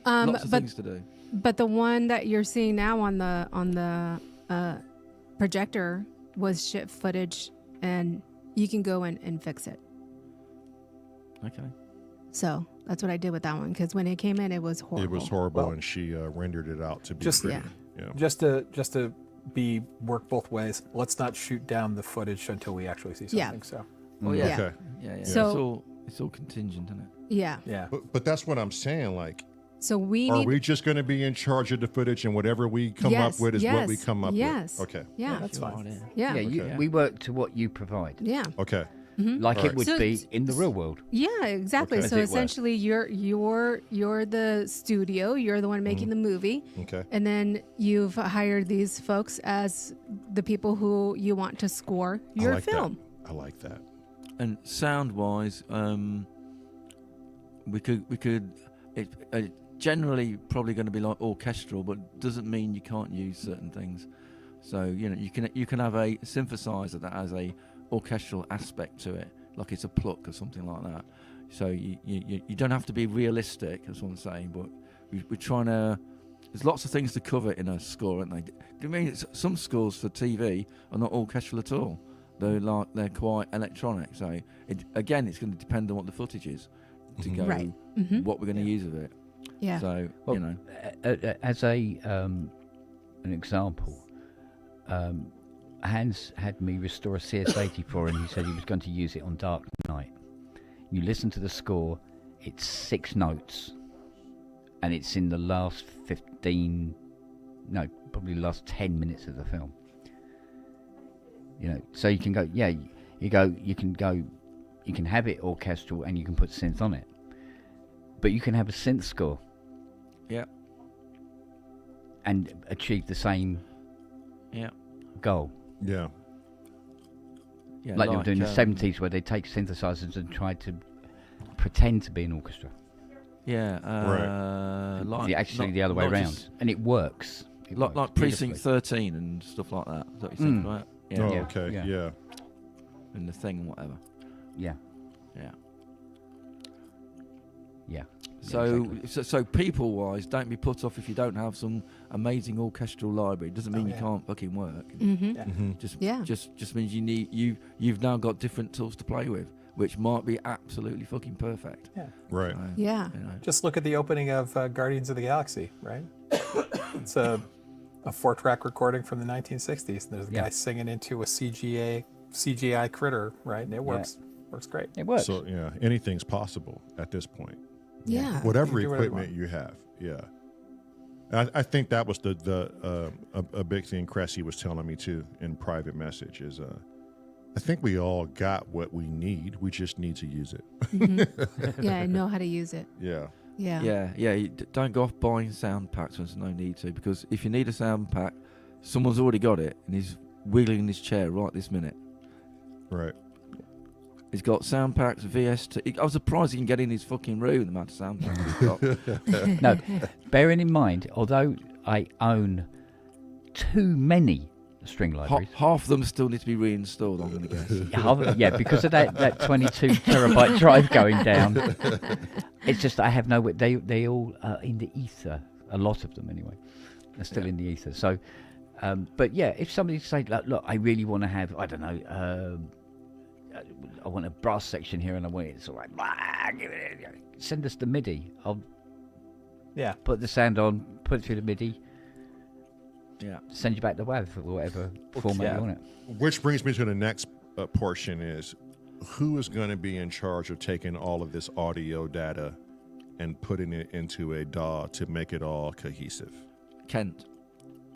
lots of things to do. But the one that you're seeing now on the projector was shit footage, and you can go in and fix it. Okay. So that's what I did with that one, because when it came in, it was horrible. It was horrible, Well, and she rendered it out to be just- pretty. Yeah. Yeah. Just to be work both ways. Let's not shoot down the footage until we actually see Yeah. something. So Oh yeah. Okay. Yeah. So- it's all contingent, isn't it? Yeah. yeah. But that's what I'm saying. Like, So we are need. we just going to be in charge of the footage, and whatever we come up with is what we come up yes. with? Okay. Yeah. That's fine. Yeah. Yeah, Okay. we work to what you provide, Yeah. Okay. like All it right. would So be it's- in the real world. Yeah, exactly. Okay. So As it were. essentially, you're the studio. You're the one making the movie, Okay. and then you've hired these folks as the people who you want to score your I like film. That. I like that. And sound wise, we could. It generally probably going to be like orchestral, but doesn't mean you can't use certain things. So you can have a synthesizer that has a orchestral aspect to it, like it's a pluck or something like that. So you don't have to be realistic, that's what I'm saying, but we're trying to. There's lots of things to cover in a score, aren't they? Do you mean some scores for TV are not orchestral at all? They're quite electronic. So it's going to depend on what the footage is to go Right. what we're going to use of it. Yeah. So Well, as an example, Hans had me restore a CS84, and he said he was going to use it on Dark Knight. You listen to the score; it's 6 notes, and it's in the last probably the last 10 minutes of the film. So you can go, you can have it orchestral, and you can put synth on it, but you can have a synth score. Yeah. And achieve the same goal. Yeah. Yeah, Like they were doing in the 70s, where they take synthesizers and try to pretend to be an orchestra. Yeah. Actually, the other way around. Just, And it works. It works like Precinct beautifully. 13 and stuff like that. Is that what you think about? Yeah. Oh, Yeah. okay. Yeah. Yeah. And the thing and whatever. Yeah. Yeah. Yeah. So people-wise, don't be put off if you don't have some amazing orchestral library. It doesn't mean you can't fucking work. Mm-hmm. Just means you've now got different tools to play with, which might be absolutely fucking perfect. Yeah. Right. So, Yeah. Just look at the opening of Guardians of the Galaxy, right? It's a 4-track recording from the 1960s. There's a guy singing into a CGI critter, right? And it works. Works great. It works. So yeah, anything's possible at this point. Yeah. Whatever You can do whatever you equipment you have. Yeah. I think that was a big thing Cressy was telling me too in private message is I think we all got what we need. We just need to use it. Yeah, I know how to use it. Yeah. Yeah. Don't go off buying sound packs when there's no need to, because if you need a sound pack, someone's already got it and he's wiggling in his chair right this minute. Right. He's got sound packs, VST. I was surprised he can get in his fucking room, the amount of sound packs he's got. No, bearing in mind, although I own too many string libraries. Half of them still need to be reinstalled, I'm going to guess. Yeah, because of that 22 terabyte drive going down. It's just I have no way. They all are in the ether. A lot of them, anyway, are still in the ether. So, but yeah, if somebody say, look, I really want to have, I don't know, I want a brass section here, and I want it sort of like, send us the MIDI. I'll put the sound on, put it through the MIDI. Yeah. Send you back the WAV or whatever format you want it. Which brings me to the next portion is who is going to be in charge of taking all of this audio data and putting it into a DAW to make it all cohesive? Kent.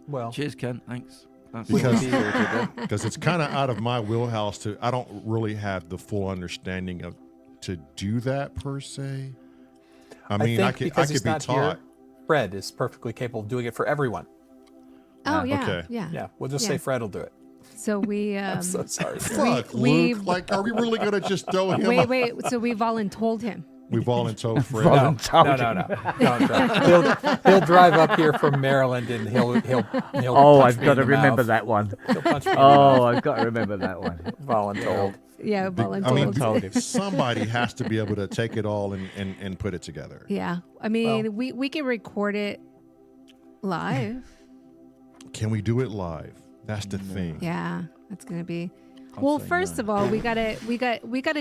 Well, Cheers, Kent. Thanks. That's Because it's kind of out of my wheelhouse I don't really have the full understanding of to do that per se. I mean, I think could because he's be not taught. here, Fred is perfectly capable of doing it for everyone. Oh yeah, Okay. yeah. Yeah, we'll just Yeah. say Fred will do it. So we I'm so sorry. Fuck, we- Luke. Like, are we really gonna just throw him? wait. So we voluntold him. We volunteered Fred. No, Voluntold. Don't drive. He'll drive up here from Maryland and he'll Oh, punch I've me got in to the remember mouth. that one. He'll punch me in the Oh, mouth. I've got to remember that one. Voluntold. Yeah, I voluntold. mean, Told him. somebody has to be able to take it all and put it together. Yeah, I mean, we can record it live. Can we do it live? That's the thing. Yeah, that's gonna be. I'll Well, say first no. of all, we gotta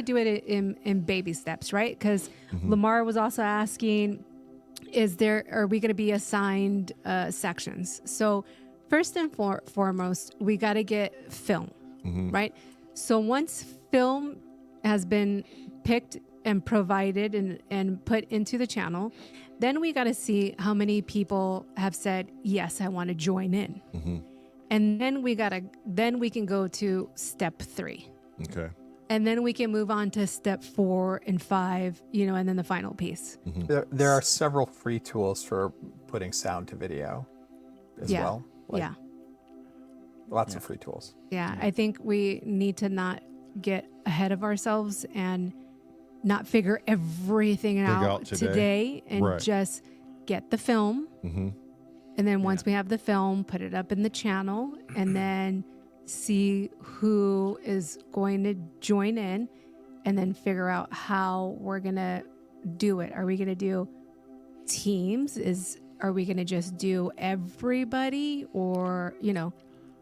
do it in baby steps, right? Because Lamar was also asking, are we gonna be assigned sections? So first and foremost, we gotta get film, right? So once film has been picked and provided and put into the channel, then we gotta see how many people have said yes, I want to join in. And then we can go to step 3. Okay. And then we can move on to step 4 and 5, and then the final piece. There are several free tools for putting sound to video as Yeah. well. Like, Yeah. Lots of free tools. Yeah. I think we need to not get ahead of ourselves and not figure everything out out today. today and Right. just get the film. And then once we have the film, put it up in the channel and then see who is going to join in and then figure out how we're going to do it. Are we going to do teams? Are we going to just do everybody or,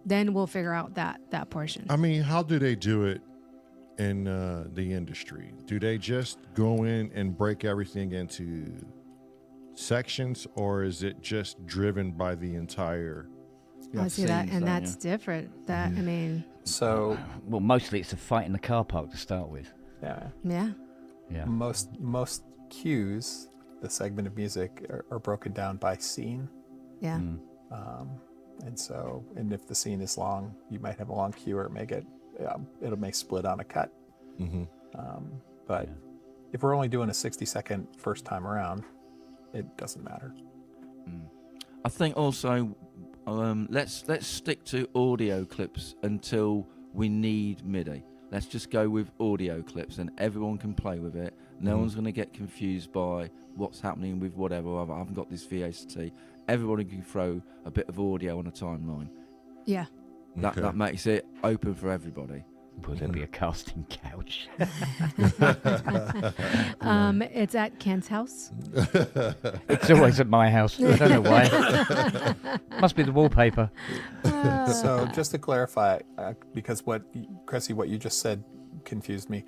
then we'll figure out that portion. I mean, how do they do it in the industry? Do they just go in and break everything into sections, or is it just driven by the entire? I see that, scenes, and don't that's you? different. That I mean, So Well, mostly it's a fight in the car park to start with. yeah, yeah, Yeah. most cues, the segment of music are broken down by scene. yeah, And if the scene is long, you might have a long cue, or it may split on a cut. But if we're only doing a 60-second first time around, it doesn't matter. I think also let's stick to audio clips until we need MIDI. Let's just go with audio clips and everyone can play with it. No one's going to get confused by what's happening with whatever. I haven't got this VST. Everybody can throw a bit of audio on a timeline. yeah. Okay. That makes it open for everybody. Will there be a casting couch? It's at Ken's house. It's always at my house. I don't know why. Must be the wallpaper. So just to clarify, because Cressy, what you just said confused me.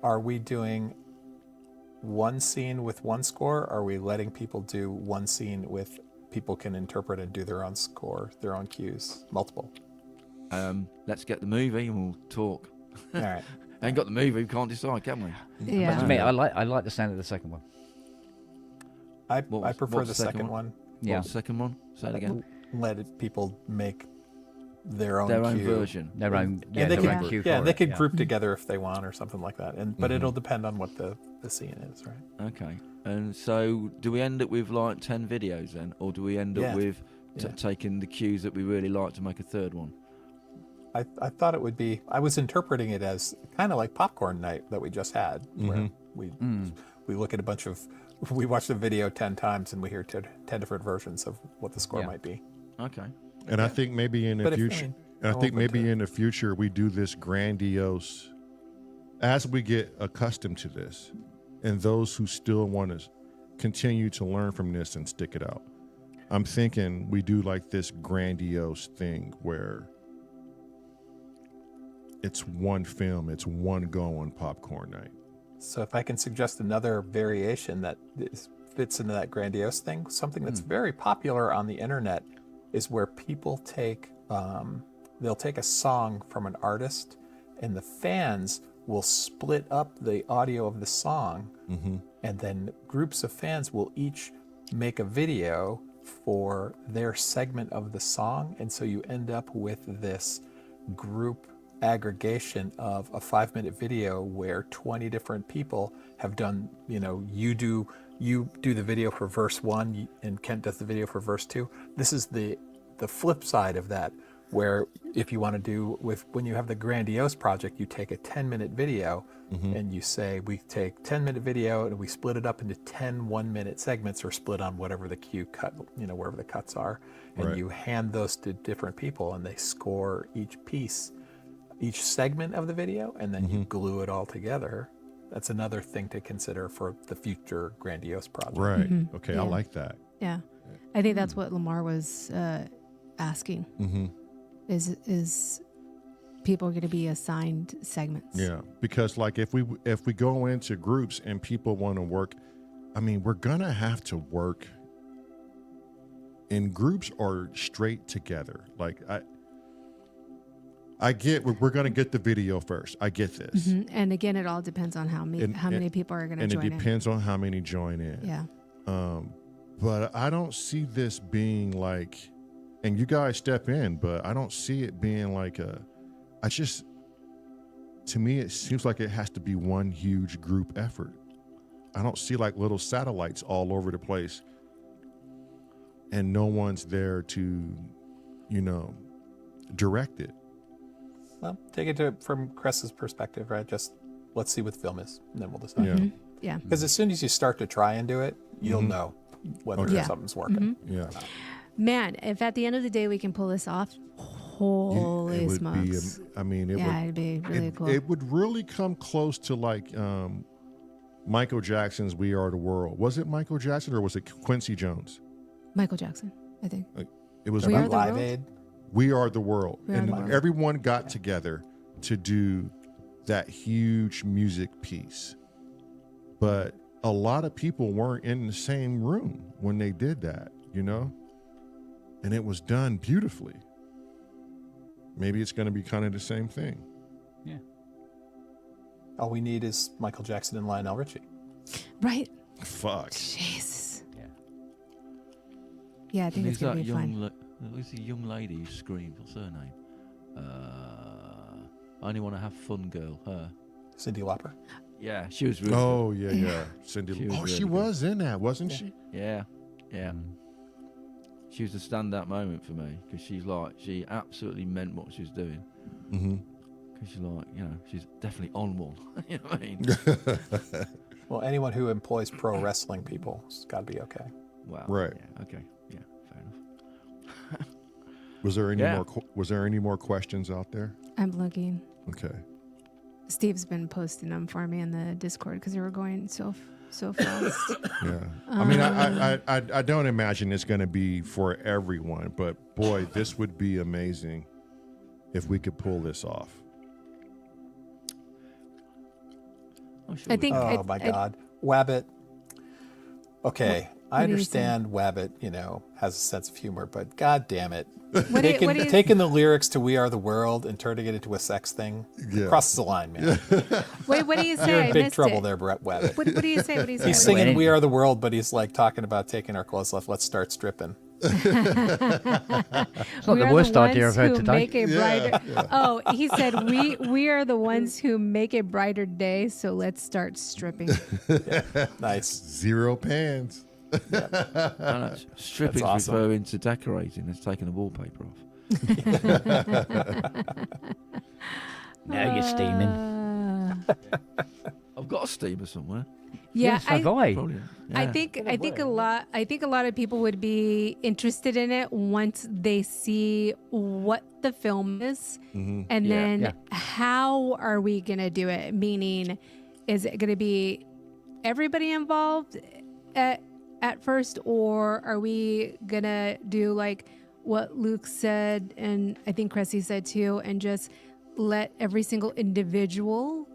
Are we doing one scene with one score? Or are we letting people do one scene with people can interpret and do their own score, their own cues, multiple? Let's get the movie and we'll talk. All right. Ain't got the movie, we can't decide, can we? Yeah. To me, I like the sound of the second one. I What prefer was the the second second one. Yeah. What's the second one? Say it again. People make their own Their own cue. version. Their own, Yeah, they their own could. cue Yeah, for they it, could group together if they want or something like that. But it'll depend on what the scene is, right? Okay. And so do we end up with like 10 videos then? Or do we end up Yeah. with Yeah. taking the cues that we really like to make a third one? I thought it would be. I was interpreting it as kind of like popcorn night that we just had, where we look at a bunch of. We watch the video 10 times and we hear 10 different versions of what the score Yeah. might be. Okay. And I think maybe in the But future, I'm open to it. in the future we do this grandiose as we get accustomed to this, and those who still want to continue to learn from this and stick it out. I'm thinking we do like this grandiose thing where it's one film, it's one go on popcorn night. So if I can suggest another variation that fits into that grandiose thing, something that's very popular on the internet is where people they'll take a song from an artist and the fans will split up the audio of the song, and then groups of fans will each make a video for their segment of the song, and so you end up with this group aggregation of a 5-minute video where 20 different people have done, you do you do the video for verse 1 and Kent does the video for verse 2. This is the flip side of that, where if you want to do when you have the grandiose project, you take a 10-minute video and you say, we take 10-minute video and we split it up into 10 1-minute segments, or split on whatever the cue cut, wherever the cuts are. And you hand those to different people and they score each segment of the video, and then you glue it all together. That's another thing to consider for the future grandiose project. Right. Okay. I like that. Yeah. I think that's what Lamar was asking. Is people going to be assigned segments? Yeah, because like if we go into groups and people want to work, I mean, we're gonna have to work in groups or straight together. Like I get we're gonna get the video first. I get this. And again, it all depends on how many people are going to join in. And it depends on how many join in. Yeah. But I don't see this being like, and you guys step in, but I don't see it being like to me, it seems like it has to be one huge group effort. I don't see like little satellites all over the place and no one's there to, direct it. Well, take it from Cress's perspective, right? Just let's see what the film is, and then we'll decide. Yeah. Because as soon as you start to try and do it, you'll know whether something's working. Yeah. Man, if at the end of the day we can pull this off, holy smokes. It'd be really cool. It would really come close to like Michael Jackson's We Are the World. Was it Michael Jackson or was it Quincy Jones? Michael Jackson, I think. It was We Are the Live World? Aid. We Are the World. We Are And the World. everyone got together to do that huge music piece. But a lot of people weren't in the same room when they did that, And it was done beautifully. Maybe it's going to be kind of the same thing. Yeah. All we need is Michael Jackson and Lionel Richie. Right? Fuck. Jesus. Yeah. Yeah, I think it's going to be fun. Who's the young lady who screamed? What's her name? I only want to have fun, girl. Her. Cyndi Lauper. Yeah, she was really Oh, yeah. Cindy. She was she really good. was in that, wasn't she? good. Yeah. She was a standout moment for me because she absolutely meant what she was doing. Because she's definitely on one. You know what I mean? Well, anyone who employs pro wrestling people has got to be okay. Wow. Right. Yeah, okay. Yeah, fair enough. Was there any more questions out there? I'm looking. Okay. Steve's been posting them for me in the Discord because they were going so fast. Yeah. I mean, I don't imagine it's going to be for everyone, but boy, this would be amazing if we could pull this off. I'm sure I we think. can. Oh my God, Wabbit. Okay, I do you understand Wabbit, has a sense of humor, but God damn it, What do you- taking the lyrics to "We Are the World" and turning it into a sex thing crosses the line, man. Wait, what do you say? You're I in big missed trouble it. there, Brett Wabbit. What do you say? What do you say? He's singing "We Are the World," but he's like talking about taking our clothes off. Let's start stripping. It's not We the are worst the idea ones I've heard who today. Make a brighter, Oh, he said we are the ones who make a brighter day. So let's start stripping. Nice. 0 pans. No, stripping's That's awesome. referring to decorating. It's taking the wallpaper off. Now you're steaming. I've got a steamer somewhere. Yeah, Yes, have I. Probably. I Yeah. think a lot of people would be interested in it once they see what the film is, and Yeah. then Yeah. how are we gonna do it? Meaning, is it gonna be everybody involved at first, or are we gonna do like what Luke said, and I think Cressy said too, and just let every single individual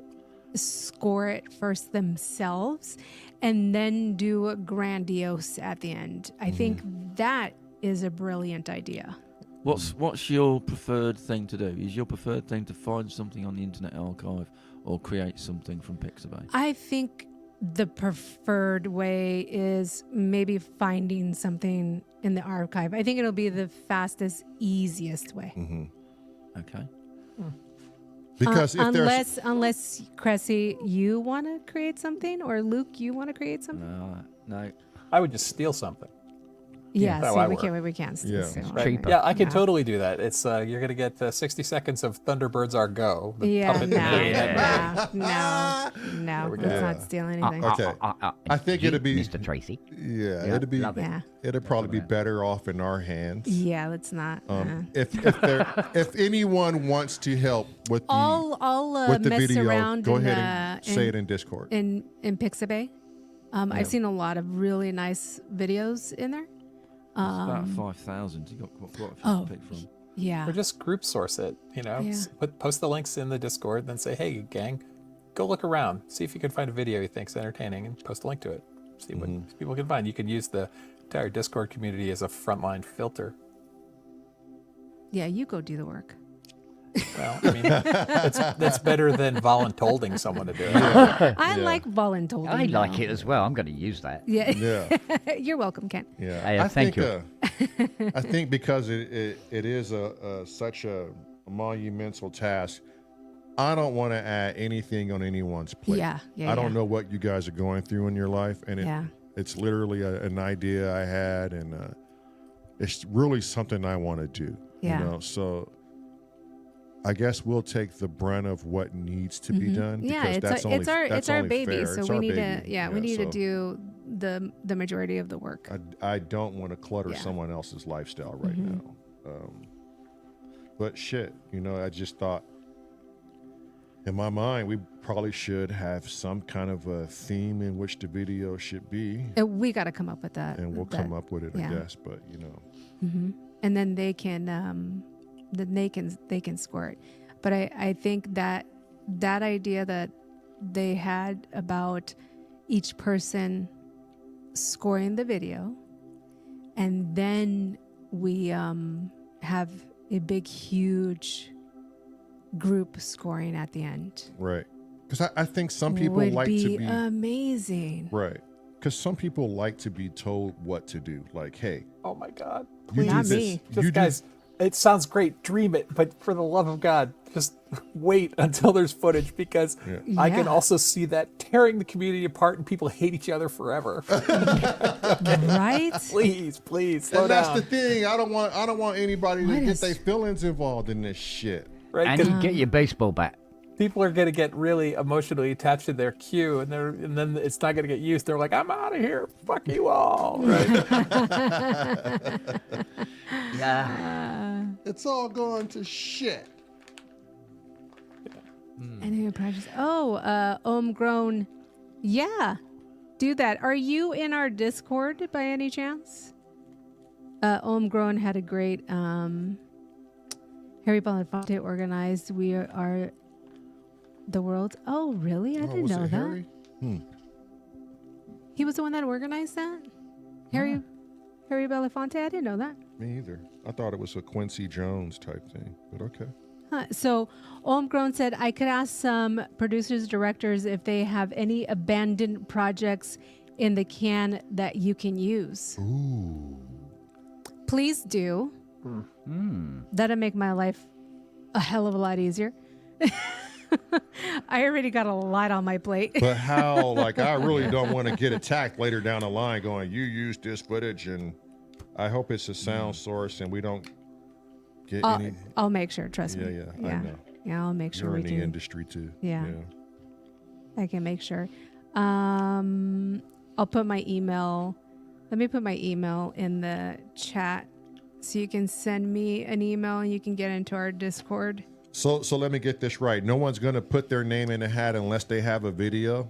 score it first themselves and then do a grandiose at the end? I think that is a brilliant idea. What's your preferred thing to do? Is your preferred thing to find something on the Internet Archive or create something from Pixabay? I think the preferred way is maybe finding something in the archive. I think it'll be the fastest, easiest way. Okay. Because if there's unless Cressy, you want to create something, or Luke, you want to create something. No. I would just steal something. Yeah, That's see, how I we work. can't. Yeah. So, Right. Cheaper. Yeah, I can No. totally do that. It's you're gonna get 60 seconds of Thunderbirds Are Go. The Yeah, puppet no, that- no, we let's go. not steal anything. Okay. I think it'd be- Mr. Tracy. Yeah, Yeah, it'd be. love it. Yeah, It'd probably be better off in our hands. yeah, let's not. If anyone wants to help with the I'll with the mess video, around go in, ahead and say it in Discord. in Pixabay. I've seen a lot of really nice videos in there. It's about 5,000. You got quite a few Oh, to pick from. Yeah. Or just group source it. Yeah. Post the links in the Discord, then say, "Hey, gang, go look around, see if you can find a video you think's entertaining, and post a link to it. See what people can find." You can use the entire Discord community as a frontline filter. Yeah, you go do the work. Well, I mean, that's better than voluntolding someone to do it. I like voluntolding. I like now. it as well. I'm going to use that. Yeah. Yeah, You're welcome, Ken. yeah. Hey, thank you. I think because it is such a monumental task, I don't want to add anything on anyone's plate. Yeah. I don't know what you guys are going through in your life, and Yeah. it's literally an idea I had, and it's really something I want to do. Yeah. You know, so I guess we'll take the brunt of what needs to be done. Yeah, because it's our only baby, fair. so It's we our need baby. to we need to so do the majority of the work. I don't want to clutter Yeah. someone else's lifestyle right now. But shit, you know, I just thought in my mind we probably should have some kind of a theme in which the video should be, We got to come up with that, and we'll come up with it, yeah. I guess. But you know, and then they can score it. But I think that idea that they had about each person scoring the video, and then we have a big huge group scoring at the end. right? Because I think some people would like be to be amazing. right. Because some people like to be told what to do. Like, hey, Oh my God! you Not do this. me. You Just do guys, it sounds great. Dream it, but for the love of God, just wait until there's footage, because I can Yeah. also see that tearing the community apart and people hate each other forever. Right? Please, slow And that's down. the thing. I don't want anybody What to get is- their feelings involved in this shit. Right? And 'Cause you get your baseball bat. people are going to get really emotionally attached to their cue, and then it's not going to get used. They're like, "I'm out of here. Fuck you all." Right? Yeah. It's all going to shit. Any projects? Oh, homegrown. Yeah, do that. Are you in our Discord by any chance? Homegrown had a great Harry Belafonte organized. We are the world. Oh, really? I didn't was know it that. Harry? He was the one that organized that. Harry Belafonte. I didn't know that. Me either. I thought it was a Quincy Jones type thing, but okay. So, Homegrown said, I could ask some producers, directors if they have any abandoned projects in the can that you can use. Ooh. Please do. That'll make my life a hell of a lot easier. I already got a lot on my plate. But how, like, I really don't want to get attacked later down the line going, you used this footage, and I hope it's a sound source and we don't get any. I'll make sure. Trust me. Yeah, I know. Yeah, I'll make sure You're we in the do. industry too. Yeah. I can make sure. I'll put my email. Let me put my email in the chat so you can send me an email and you can get into our Discord. So let me get this right. No one's going to put their name in the hat unless they have a video.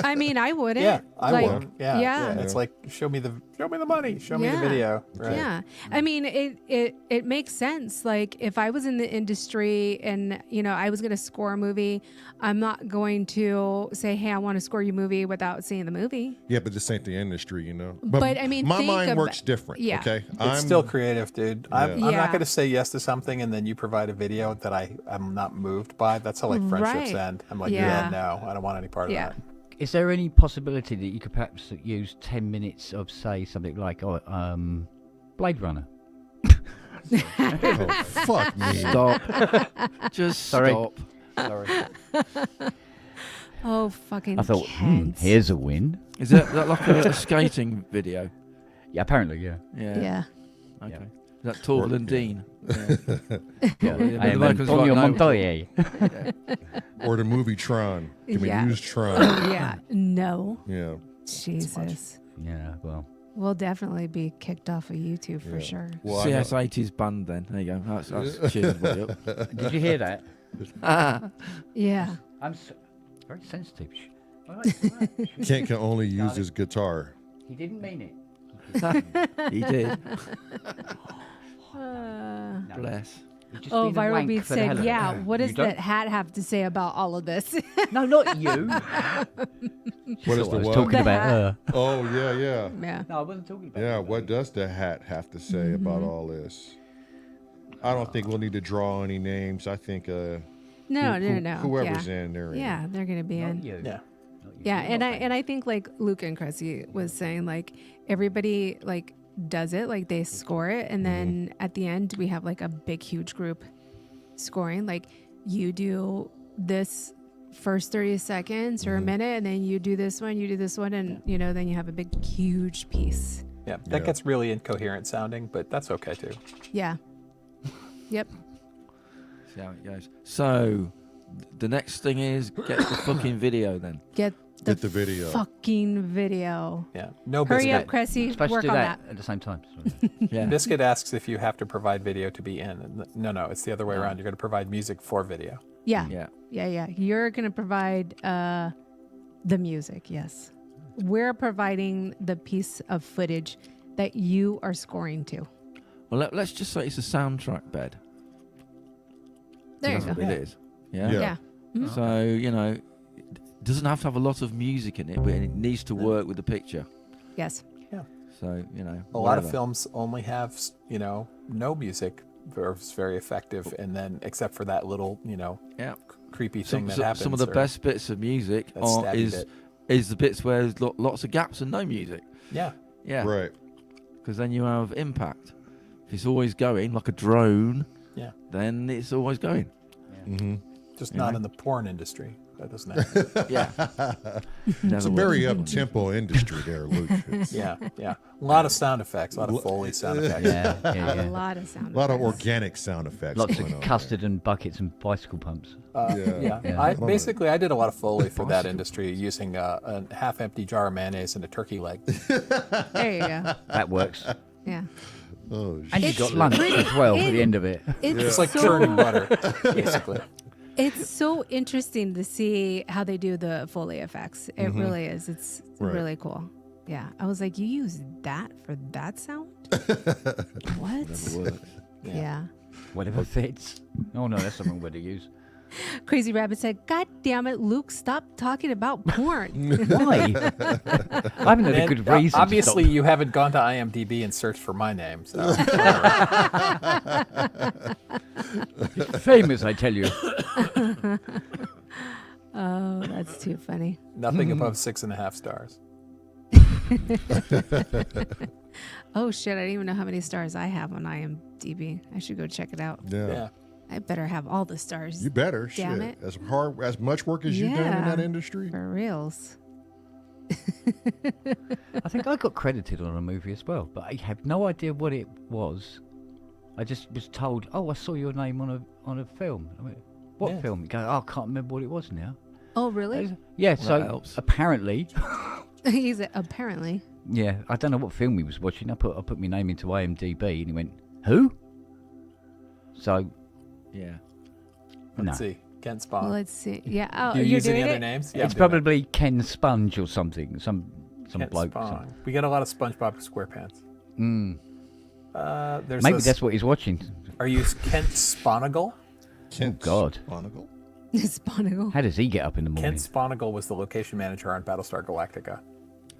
I mean, I wouldn't. Yeah, I Like, would. Yeah, yeah. It's like, show me the money. Show me the video. Right? Yeah. I mean, it makes sense. Like, if I was in the industry and, I was going to score a movie, I'm not going to say, hey, I want to score your movie without seeing the movie. Yeah, but this ain't the industry, But, I mean, my think mind about- works different. yeah. Okay, It's still creative, dude. I'm Yeah. not going to say yes to something and then you provide a video that I'm not moved by. That's how like friendships Right. end. I'm like, Yeah. no, I don't want any part of Yeah. that. Is there any possibility that you could perhaps use 10 minutes of, say, something like Blade Runner? Oh, fuck me. Stop. Just Sorry. stop. Sorry. Oh, fucking I thought, Kent. here's a win. Is that like a skating video? Yeah, apparently, yeah. Yeah. Okay. Yeah. Is that Torval and Dean? Yeah. Yeah. Probably. I am The locals Antonio might know. Montoya. Or the movie Tron. Can we Yeah. use Tron? Yeah. No. Yeah. Jesus. Yeah, well. We'll definitely be kicked off of YouTube for Yeah. sure. Well, I know- CS80's banned then. There you go. That's cheers everybody up. Did you hear that? Yeah. I'm very sensitive. All right. Kent can only use his guitar. He didn't mean it. He did. Uh, No. Bless. He's just oh, being a Viral wank Beat for the hell said, of it. yeah, what You does don't- that hat have to say about all of this? No, not you. What is I the was what? talking The about hat. her. Oh, yeah, yeah. Yeah. No, I wasn't talking about Yeah, her. what does the hat have to say about all this? I don't think we'll need to draw any names. I think No, who- no. whoever's yeah. in there. Yeah, they're gonna be Not in. you. Yeah. Not you. Yeah, You're and not I think like Luke and Cressy was saying, like everybody like does it, like they score it, and then at the end we have like a big huge group scoring. Like you do this first 30 seconds or a minute, and then you do this one, and you know, then you have a big huge piece. Yeah, that Yeah. gets really incoherent sounding, but that's okay too. Yeah. Yep. See how it goes. So, the next thing is get the fucking video then. Get Get the video. fucking video. Yeah, no Hurry biscuit. up, Cressy. supposed Work to do on that that. at the same time. Yeah. Biscuit asks if you have to provide video to be in. And no, it's the other way around. You're going to provide music for video. Yeah. Yeah. You're going to provide the music, yes. We're providing the piece of footage that you are scoring to. Well, let's just say it's a soundtrack bed. There you That's go. what it is. Yeah. Yeah. Yeah. Mhm. So, you know, it doesn't have to have a lot of music in it, but it needs to work with the picture. Yes. So, you know, A lot of whatever. films only have, no music. It's very effective, and then except for that little, Yeah. creepy thing that happens. Some of the or best bits of music that stabby bit. is the bits where there's lots of gaps and no music. Yeah, Yeah. Right. Because then you have impact. If it's always going like a drone, yeah. then it's always going. Mm-hmm. Just You not know? in the porn industry. That doesn't happen. Yeah. It's a very up-tempo industry there, Luke. It's yeah. A lot of sound effects, a lot of Foley sound effects. Yeah, A yeah. lot of sound a lot of effects. organic sound effects. Lots going of on custard and buckets and bicycle pumps. Yeah. Yeah. I Love basically I did a lot of Foley for that Bicycle. industry using a half-empty jar of mayonnaise and a turkey leg. There you go. That works. Yeah. There. Oh, And you It's got lunch pretty- as well at it- the end of it. It's It's like so, churning butter, basically. It's so interesting to see how they do the Foley effects. It really is. It's Right. really cool. Yeah. I was like, you use that for that sound? What? Never works. Yeah. Whatever fits. Oh no, that's the wrong word to use. Crazy Rabbit said, God damn it, Luke, stop talking about porn. Why? I haven't had a And, good reason. obviously, to stop. you haven't gone to IMDb and searched for my name. So Famous, I tell you. Oh, that's too funny. nothing above 6.5 stars. Oh, shit. I didn't even know how many stars I have on IMDb. I should go check it out. Yeah. I better have all the stars. You better. Damn Shit. it. As much work as you've done in Yeah. that industry. For reals. I think I got credited on a movie as well, but I have no idea what it was. I just was told, "Oh, I saw your name on a film." I went, "What Yeah. film?" You go, "Oh, I can't remember what it was now." Oh, really? Yeah, Well, so that helps. apparently, He's apparently. yeah, I don't know what film he was watching. I put my name into IMDb, and he went, "Who?" So Yeah. no, Let's see. Ken Spawn. Let's see. Yeah. Oh, you you're use any doing other it? names? Yeah, it's I'm doing it. probably Ken Sponge or something. Some Ken bloke. Spawn. We get a lot of SpongeBob SquarePants. There's Maybe this- that's what he's watching. Are you Kent Sponigal? Kent God. Sponigal? Sponigal. How does he get up in the morning? Kent Sponigal was the location manager on Battlestar Galactica.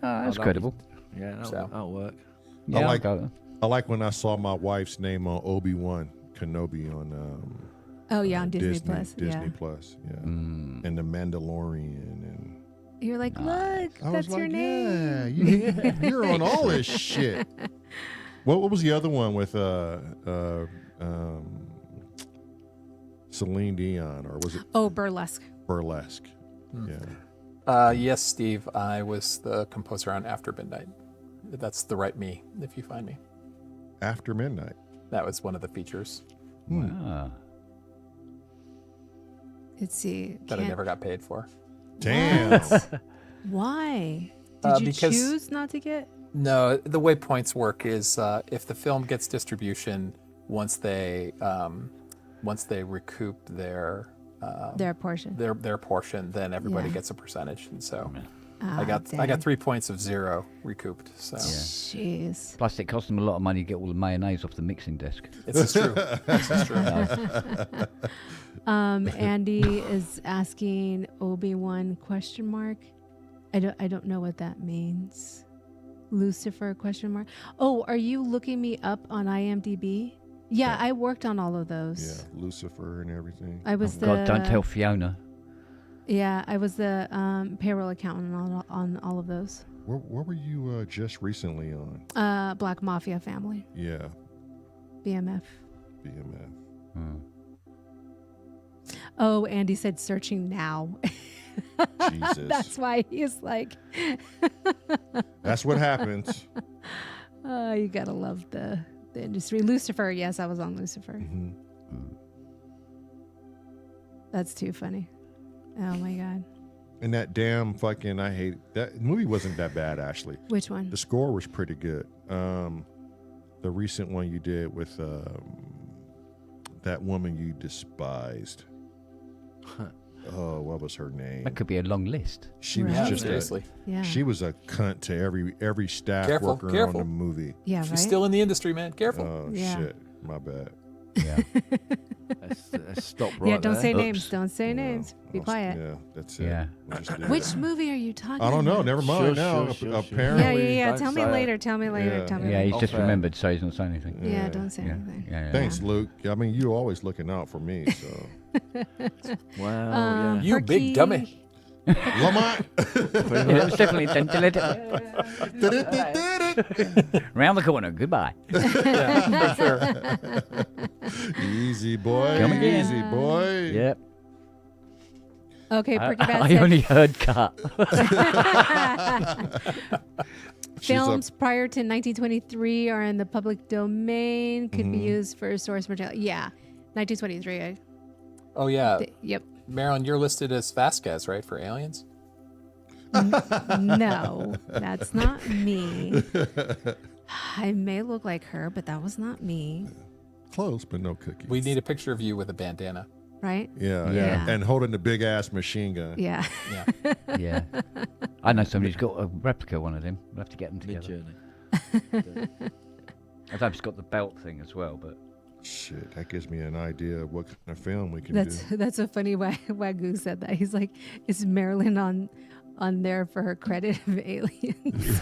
That's that credible. Yeah, So. that'll work. Yeah, I I'll like- go. I like when I saw my wife's name on Obi-Wan Kenobi on Oh, yeah, on Disney Plus. Disney Yeah. Plus, yeah. Mm. And the Mandalorian and You're like, look, I that's was your like, name. yeah, you're on all this shit. What was the other one with Celine Dion, or was it Oh, burlesque. Burlesque? Yeah. Yes, Steve. I was the composer on After Midnight. That's the right me, if you find me. After Midnight. That was one of the features Ah. Let's see. that I never got paid for. Damn. Why? Did you because- choose not to get? No, the way points work is if the film gets distribution, once they recoup their portion. their portion, then everybody Yeah. gets a percentage. And so Ah, I got damn. 3 points of 0 recouped. So Jeez. Plus, it cost them a lot of money to get all the mayonnaise off the mixing desk. this is true. This is true. Andy is asking Obi-Wan ? I don't know what that means. Lucifer ? Oh, are you looking me up on IMDb? Yeah, I worked on all of those. Yeah, Lucifer and everything. I was the God, don't tell Fiona. Yeah, I was the payroll accountant on all of those. Where were you just recently on? Black Mafia Family, Yeah, BMF. BMF. Oh, Andy said searching now. Jesus. That's why he's like, That's what happens. you gotta love the industry. Lucifer, yes, I was on Lucifer. Mhm. That's too funny. Oh my god. And that damn fucking, I hate that movie. Wasn't that bad, actually. Which one? The score was pretty good. The recent one you did with that woman you despised. Oh, what was her name? That could be a long list. She was Right. just Seriously. Yeah. she was a cunt to every staff Careful, worker careful. on the movie. yeah, right. She's still in the industry, man. Careful. Oh Yeah. shit, my bad. Yeah. Let's stop right yeah, don't there. say Oops. names. Don't say Yeah, names. Be I'll- quiet. Yeah, that's it. Yeah. We'll just do Which that. movie are you talking I don't know. about? Never mind. Shush, now shush, shush, shush. apparently. Yeah. Don't Tell me say it. later. Tell me later. Yeah. Tell me Yeah, later. he's just Okay. remembered, so he's not saying anything. Yeah, don't say Yeah. anything. Yeah. Thanks, Luke. I mean, you always looking out for me. So, Well, You big dummy. Lamont. Yeah, it's definitely round the corner. Goodbye. Yeah, for sure. Easy boy. Come again. Easy boy. Yep. Okay, Perky Bat I said only heard cut. She's films prior to 1923 are in the public domain, could be used for source material. Yeah, 1923. Oh yeah, Yep. Marilyn, you're listed as Vasquez, right, for Aliens? No, that's not me. I may look like her, but that was not me, Close, but no cookies. We need a picture of you with a bandana. right? Yeah, Yeah. and holding the big ass machine gun. Yeah. Yeah. Yeah. I know somebody's got a replica one of them. We'll have to get them Mid together. journey. I've just got the belt thing as well, but Shit, that gives me an idea of what kind of film we can That's do. that's so funny. Wagyu said that. He's like, is Marilyn on there for her credit of Aliens?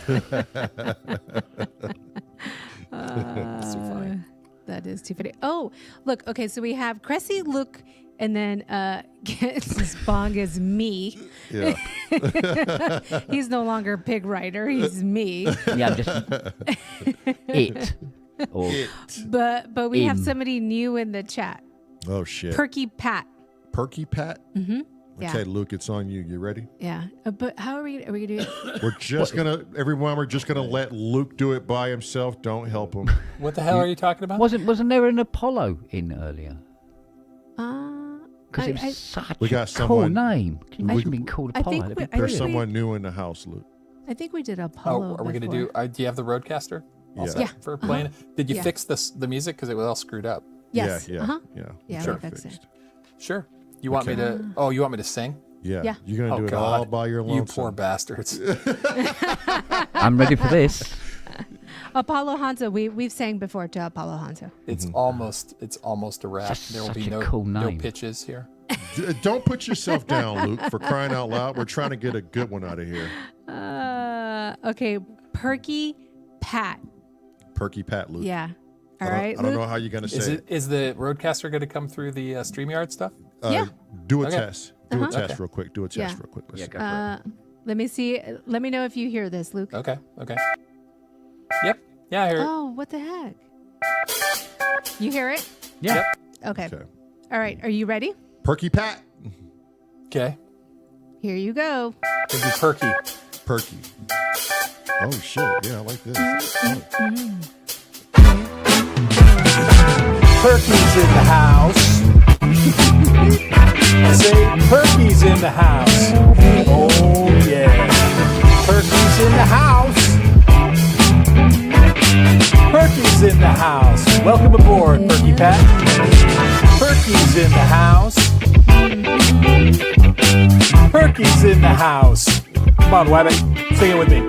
So funny. That is too funny. Oh, look. Okay, so we have Cressy, Luke, and then Spong is me. Yeah. He's no longer Pig Rider. He's me. yeah, I'm just it. Or But we have Im. somebody new in the chat. Oh shit. Perky Pat. Perky Pat. Mm-hmm. Okay, Yeah. Luke, it's on you. You ready? Yeah. But how are we gonna do it? We're just gonna we're just gonna let Luke do it by himself. Don't help him. What the hell are you talking about? wasn't there an Apollo in earlier? Because I- it was I- such We a got cool someone- name. Can you we- imagine being called I Apollo? think That'd be we- I There's think brilliant. someone new in the house, Luke. I think we did Apollo. Oh, are we going to before. do? Do you have the Roadcaster? Also Yeah. For playing. Did you Yeah. fix the music because it was all screwed up? Yes. Yeah. Yeah. Uh-huh. Yeah. Yeah, Sure. we fixed it. Sure. You want me Okay. to? Oh, you want me to sing? Yeah. Yeah. You're gonna Oh, do it God. all by your lonesome. You poor bastards. I'm ready for this. Apollo Hanzo. We've sang before to Apollo Hanzo. It's Mm-hmm. almost a wrap. Just There will be such a no cool no name. pitches here. Don't put yourself down, Luke. For crying out loud, we're trying to get a good one out of here. Okay, Perky Pat. Perky Pat, Luke. Yeah. All I don't, right, I don't know Luke? how you're gonna Is say it? Is the Roadcaster going to come through the StreamYard stuff? Yeah. Do a Okay. test. Do a Uh-huh. test Okay. real quick. Do a test Yeah. real quick. Yeah, Let's- go for it. Let me see. Let me know if you hear this, Luke. Okay. Okay. Yep. Yeah, I hear it. Oh, what the heck? You hear it? Yeah. Okay. Okay. All right. Are you ready? Perky Pat. Okay. Here you go. It'd be perky. Perky. Oh shit! Yeah, I like this. Oh. Perky's in the house. I say Perky's in the house. Oh yeah. Perky's in the house. Perky's in the house. Welcome aboard, Perky Pat. Perky's in the house. Perky's in the house. Come on, Wabbit. Sing it with me.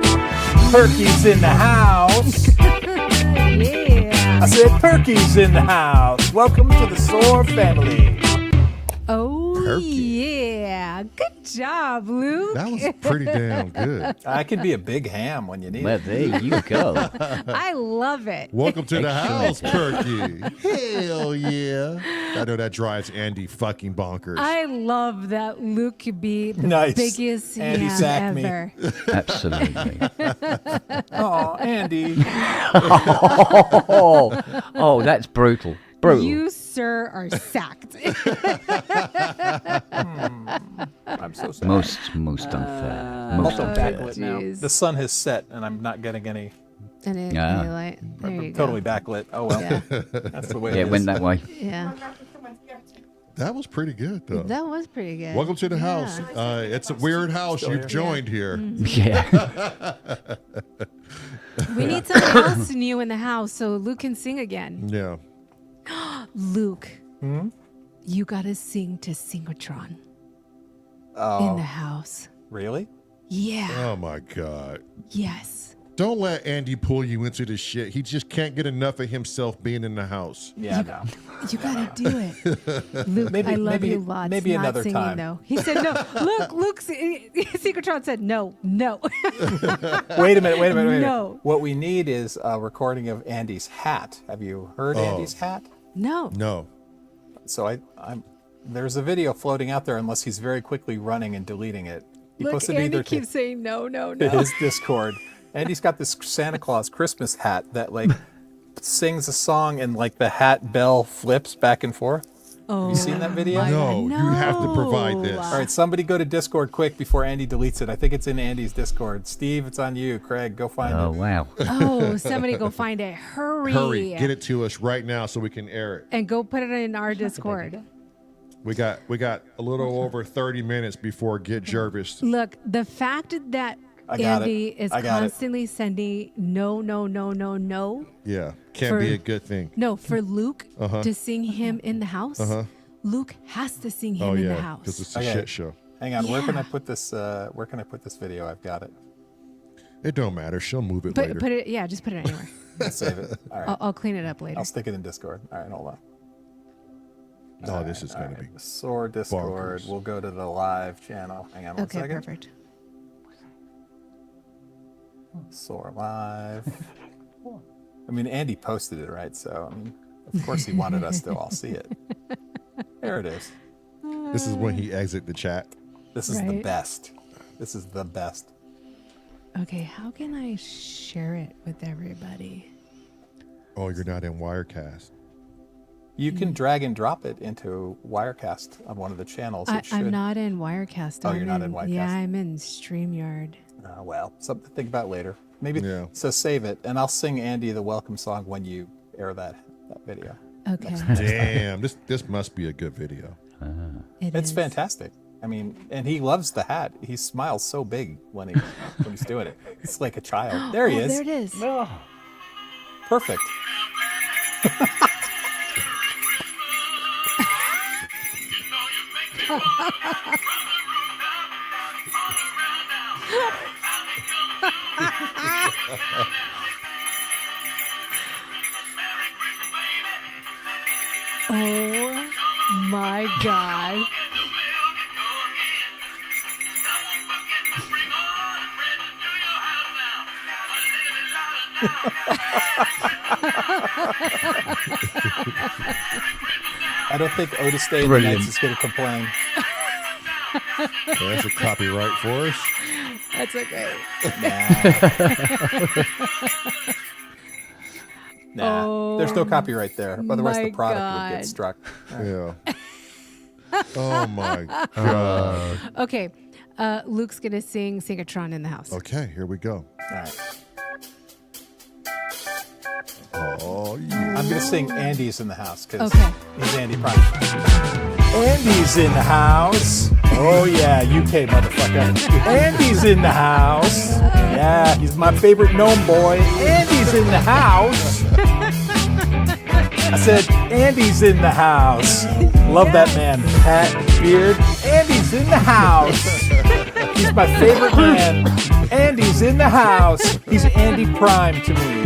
Perky's in the house. Yeah. I said Perky's in the house. Welcome to the S.O.R family. Oh, Perky. yeah. Good job, Luke. That was pretty damn good. I can be a big ham when you need Well, it. there you go. I love it. Welcome to the house, Excellent. Perky. Hell yeah. I know that drives Andy fucking bonkers. I love that Luke could be the Nice. biggest Andy ham sacked me. ever. Absolutely. Oh, Andy. Oh, that's brutal. Brutal. You, sir, are sacked. I'm so sorry. Most unfair. Most Also unfair. backlit now. jeez. The sun has set, and I'm not getting any. And Yeah. light. There you Totally go. backlit. Oh well, Yeah. that's the way Yeah, it it is. went that way. Yeah. That was pretty good, though. That was pretty good. Welcome to the Yeah. house. It's a weird house Still you've here. joined here. Yeah. We need someone else new in the house so Luke can sing again. Yeah. Luke, Hmm? you gotta sing to Synchrotron in Oh, the house. really? Yeah. Oh my God. Yes. Don't let Andy pull you into this shit. He just can't get enough of himself being in the house. Yeah, no. You gotta do it. Luke, Maybe- I love maybe- you lots. maybe not another singing, time. Though. He said no. Luke, Synchrotron said no. Wait a minute. No. What we need is a recording of Andy's hat. Have you heard Andy's hat? No. No. So I'm. There's a video floating out there, unless he's very quickly running and deleting it. He Look, posted Andy either keeps saying no. to his Discord. Andy's got this Santa Claus Christmas hat that like sings a song and like the hat bell flips back and forth. Oh, Have you seen that video? my No, God, you have to provide this. All right, somebody go to Discord quick before Andy deletes it. I think it's in Andy's Discord. Steve, it's on you. Craig, go find Oh, it. wow. Oh, somebody go find it. Hurry. Hurry, get it to us right now so we can air it. And go put it in our Discord. We got a little over 30 minutes before Get Jervis. Look, the fact that I got Andy it. is I got it. constantly sending no. Yeah, can't For- be a good thing. No, for Luke to sing him in the house. Luke has to sing him Oh in the yeah, house. because it's a Okay. shit show. Hang on, where can I Yeah. put this? Where can I put this video? I've got it. It don't matter. She'll move it later. Put it. Yeah, just put it anywhere. Let's save it. All right, I'll clean it up later. I'll stick it in Discord. All right, hold on. Oh, this is All going to be. right, S.O.R Discord. bonkers. We'll go to the live channel. Hang on one Okay, second. perfect. S.O.R live. I mean, Andy posted it, right? So, I mean, of course he wanted us to all see it. There it is. This is when he exit the chat. This is the Right. best. This is the best. Okay, how can I share it with everybody? Oh, you're not in Wirecast. You can drag and drop it into Wirecast on one of the channels. It should. I'm not in Wirecast. Oh, I'm you're not in Wirecast. Yeah, I'm in StreamYard. Well, something to think about later. Maybe. Yeah. So save it, and I'll sing Andy the welcome song when you air that video. Okay. Damn, this must be a good video. It's is. fantastic. I mean, and he loves the hat. He smiles so big when he's doing it. It's like a child. There he Oh, is. there it is. Perfect. Oh my God. I don't think Otis Day and the Brilliant. Knights is going to complain. That's a copyright for us. That's okay. Nah, there's no copyright there. Otherwise, the my product would God. get struck. Yeah. Oh my God. Okay. Luke's going to sing Singatron in the house. Okay, here we go. All right. Oh, yeah. I'm going to sing Andy's in the house because Okay. he's Andy Prime. Andy's in the house. Oh, yeah, UK motherfucker. Andy's in the house. Yeah, he's my favorite gnome boy. Andy's in the house. I said, Andy's in the house. Love that man. Hat, beard. Andy's in the house. He's my favorite man. Andy's in the house. He's Andy Prime to me.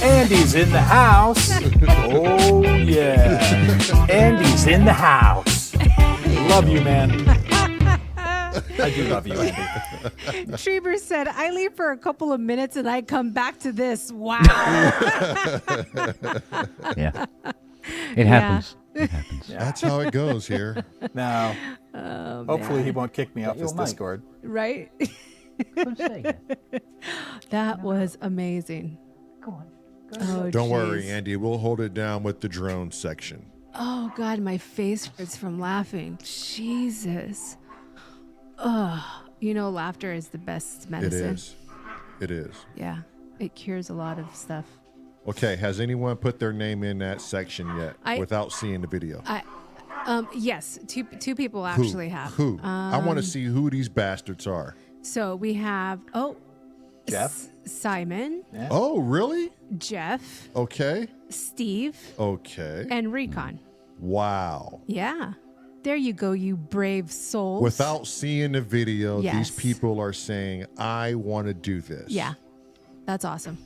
Andy's in the house. Oh, yeah. Andy's in the house. Love you, man. I do love you, Andy. Trieber said, I leave for a couple of minutes and I come back to this. Wow. Yeah. It happens. It happens. That's how it goes here. Now, Oh, hopefully man. he won't kick me off your this mic? Discord. Right? Go say it. That was amazing. Go on. Oh, Don't worry, jeez. Andy. We'll hold it down with the drone section. Oh, God, my face hurts from laughing. Jesus. Oh, laughter is the best medicine. It is. It is. Yeah, it cures a lot of stuff. Okay, has anyone put their name in that section yet I- without seeing the video? Yes, two people actually have. Who? I want to see who these bastards are. So we have, Jeff? Simon, Yeah. Oh, really? Jeff, Okay. Steve, Okay. and Recon. Wow. Yeah. There you go, you brave souls. Without seeing the video, Yes. these people are saying, I want to do this. Yeah, that's awesome.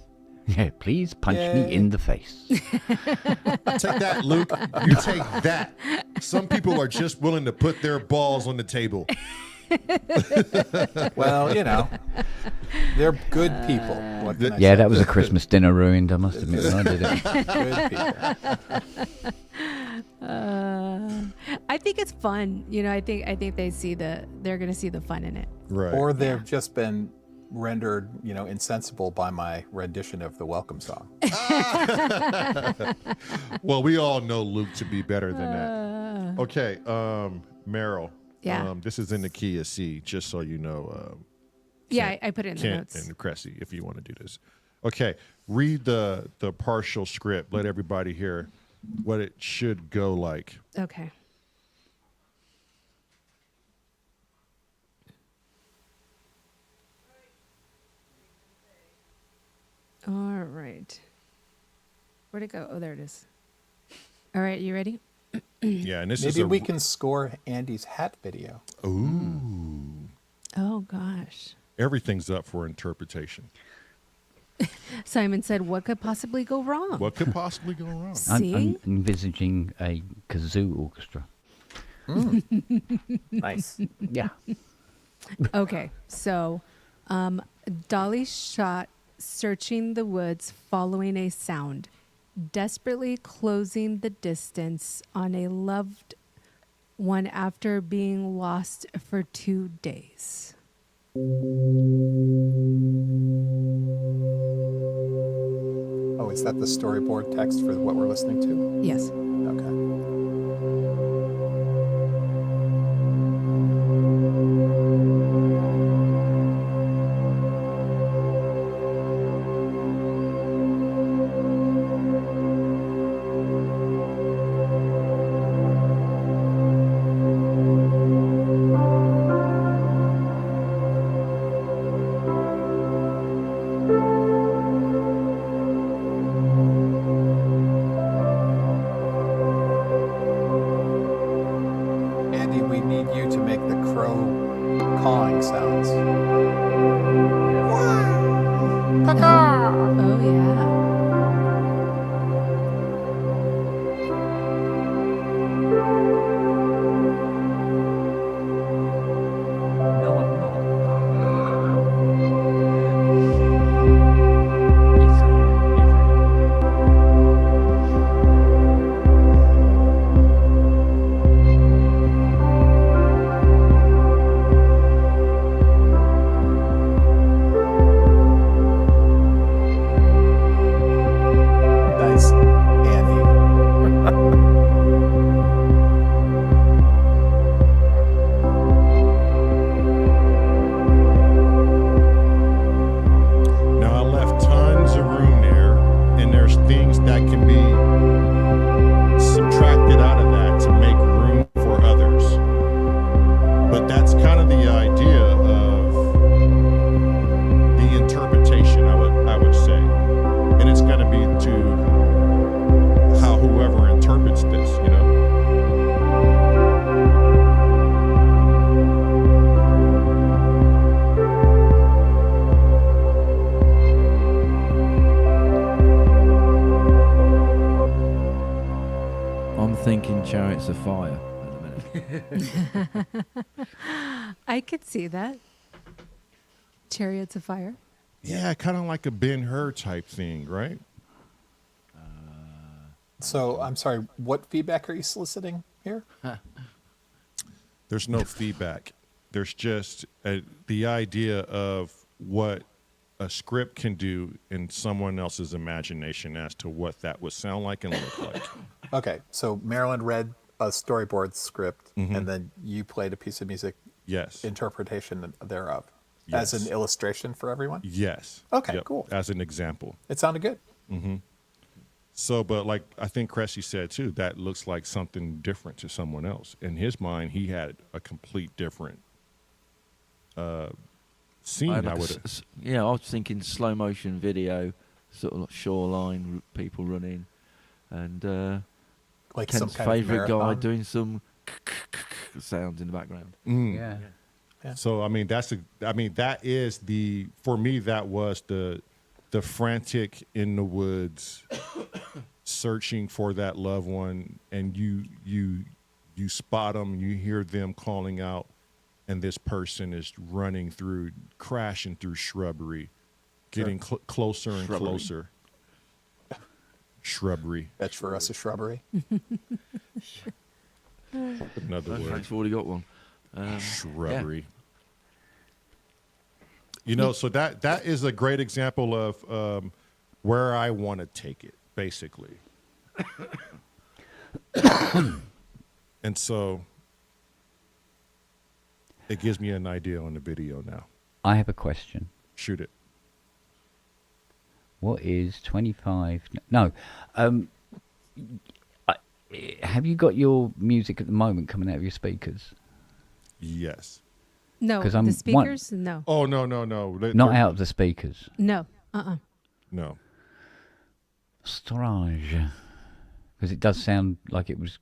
Yeah, please punch Yay. me in the face. Take that, Luke. You take that. Some people are just willing to put their balls on the table. Well, they're good people. What can I Yeah, say? that was a Christmas dinner ruined, I must admit. When I did it. Good people. I think it's fun. I think they're gonna see the fun in it. Right. Or they've just been rendered, insensible by my rendition of the welcome song. Well, we all know Luke to be better than that. Okay, Meryl. Yeah. This is in the key of C, just so you know. Yeah, I put it in the Kent notes. and Cressy, if you want to do this. Okay, read the partial script. Let everybody hear what it should go like. Okay. All right. Where'd it go? Oh, there it is. All right, you ready? Yeah, and this is Maybe a we can score Andy's hat video. Ooh. Oh, gosh. Everything's up for interpretation. Simon said, what could possibly go wrong? What could possibly go wrong? See? I'm envisaging a kazoo orchestra. Nice. Yeah. Okay, so Dolly shot searching the woods, following a sound, desperately closing the distance on a loved one after being lost for 2 days. Oh, is that the storyboard text for what we're listening to? Yes. Okay. Andy, we need you to make the crow cawing sounds. Oh, yeah. No, I'm not. Chariots of Fire at the minute. I could see that. Chariots of Fire. Yeah, kind of like a Ben-Hur type thing, right? So I'm sorry, what feedback are you soliciting here? There's no feedback. There's just the idea of what a script can do in someone else's imagination as to what that would sound like and look like. Okay, so Marilyn read a storyboard script, and then you played a piece of music Yes. interpretation thereof Yes. as an illustration for everyone? Yes. Okay, cool. As an example. It sounded good. So, but like I think Cressy said too, that looks like something different to someone else. In his mind, he had a complete different scene. I had I like would. I was thinking slow motion video, sort of like shoreline, people running, and Like Kent's some kind of favourite guy marathon. doing some sounds in the background. Yeah. So I mean, that is for me that was the frantic in the woods, searching for that loved one, and you spot them, you hear them calling out, and this person is running through, crashing through shrubbery, getting closer and Shrubbery. closer. Shrubbery, That's for us a shrubbery. another word. Frank's already got one. Shrubbery. You know, so that is a great example of where I want to take it, basically. And so it gives me an idea on the video now. I have a question. Shoot it. What is 25? No. Have you got your music at the moment coming out of your speakers? Yes. No, 'Cause the I'm speakers? No. Oh, no. Not out of the speakers. No. No. Storage. Because it does sound like it was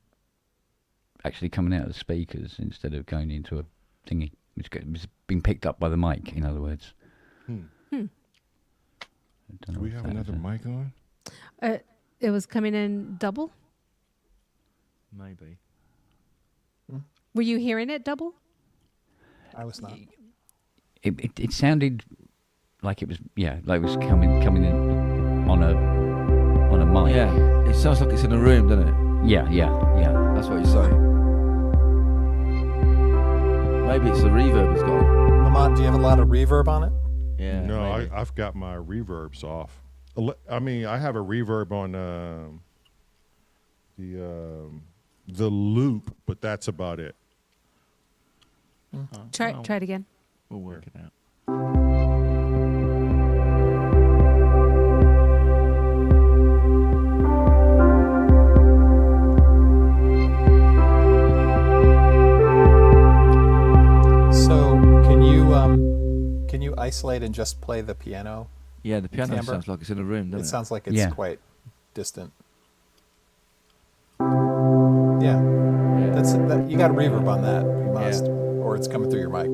actually coming out of the speakers instead of going into a thingy. It was being picked up by the mic, in other words. I don't Do know we if have that another was mic on? It was coming in double? Maybe. Were you hearing it double? I was not. It sounded like it was, like it was coming in on a mic. Yeah, it sounds like it's in a room, doesn't it? Yeah. That's what you're saying. Maybe it's the reverb it's got. Lamont, do you have a lot of reverb on it? Yeah. No, maybe. I've got my reverbs off. I mean, I have a reverb on the loop, but that's about it. Try well, it again. We'll work it out. So can you isolate and just play the piano? Yeah, the piano Timbre? sounds like it's in a room, doesn't It it? sounds like it's Yeah. quite distant. Yeah, you got a reverb on that. You must, or it's coming through your mic.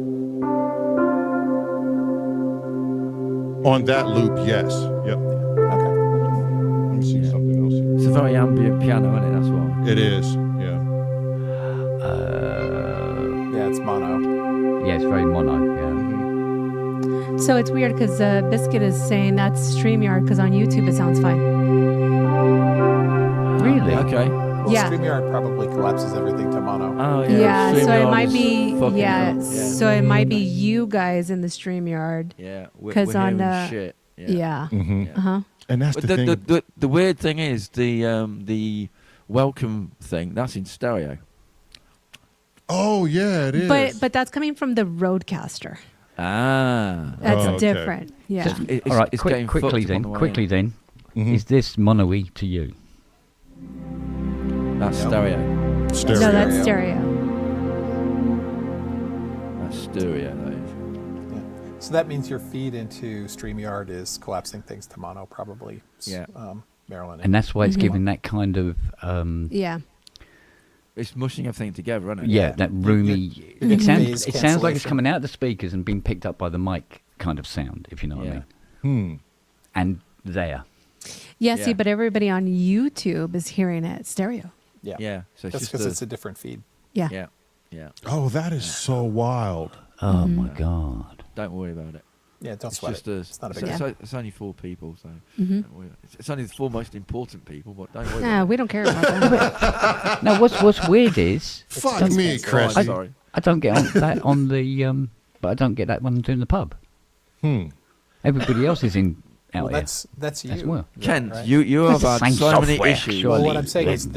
On that loop, yes. Yep. Okay. Let me see something else here. It's a very ambient piano, isn't it? That's why. It is, yeah. Yeah, it's mono. Yeah, it's very mono, yeah. So it's weird because Biscuit is saying that's StreamYard because on YouTube it sounds fine. Really? Okay. Well, Yeah. StreamYard probably collapses everything to mono. Oh, Yeah, so it StreamYard might is be fucking up. so it might be you guys in the StreamYard. Yeah, 'Cause we're on, hearing shit. Yeah. Mm-hmm. Uh-huh. And that's But the thing. the weird thing is the welcome thing. That's in stereo. Oh, yeah, it is. But that's coming from the Roadcaster. Ah. That's Oh, okay. different. Yeah. So it's, All right, it's getting quickly fucked up on the way quickly in. then. Mhm. Is this mono-y to you? That's Yep. stereo. Stereo. No, that's stereo. That's stereo. That is. Yeah. So that means your feed into StreamYard is collapsing things to mono, probably. Yeah. Marilyn. And that's why it's Mhm. giving that kind of Yeah. It's mushing everything together, isn't it? Yeah. that roomy. You It get sounds phase it sounds like it's cancellation. coming out of the speakers and being picked up by the mic kind of sound, if you know what I Yeah. mean. Hmm. And there. Yeah, see, Yeah. but everybody on YouTube is hearing it stereo. Yeah. Yeah. So it's That's just because it's a different feed. Yeah. yeah, yeah. Oh, that is so wild. Oh my God. Don't worry about it. Yeah, don't It's sweat just it. us. It's not a It's, big deal. it's only 4 people, so Mhm. don't worry. It's only the 4 most important people, but don't worry. Nah, about we don't care about that. Now, what's weird is Fuck Don't- me, Oh, Cressy. sorry. I don't get on that on the but I don't get that when I'm doing the pub. Everybody else is in out Well, here. that's you. As well. Kent, right? you It's have the had same so many software, issues. surely. Well, what I'm saying Yeah. is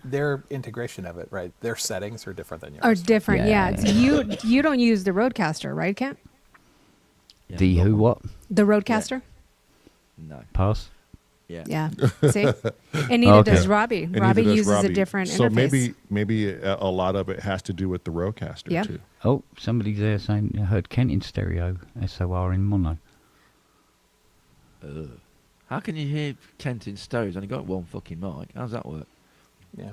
their integration of it, right? Their settings are different than yours. Are different, Yeah. yeah. You don't use the Roadcaster, right, Kent? Yeah, The not who one. what The Roadcaster? No. pass? Yeah. Yeah. See? And neither Okay. does Robbie. And Robbie neither does uses a Robbie. different So interface. maybe a lot of it has to do with the Rodecaster Yeah. too. Oh, somebody's there saying I heard Kent in stereo, S.O.R in mono. How can you hear Kent in stereo? He's only got one fucking mic. How does that work? Yeah.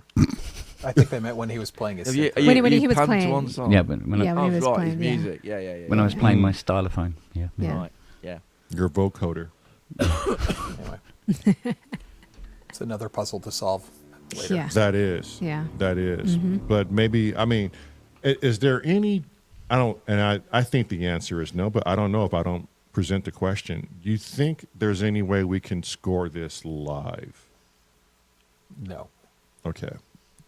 I think they meant when he was playing his. Have you, synth. are you, When are he you was panned playing- to one side? Yeah, when Yeah, I, when he was right, playing, his yeah. music. Yeah. when I was playing my stylophone. Yeah. Yeah. Right. Yeah. Your vocoder. Anyway. It's another puzzle to solve later. Yeah. That is. Yeah. That is. Mm-hmm. But maybe, I mean, is there any, I think the answer is no, but I don't know if I don't present the question. Do you think there's any way we can score this live? No. Okay.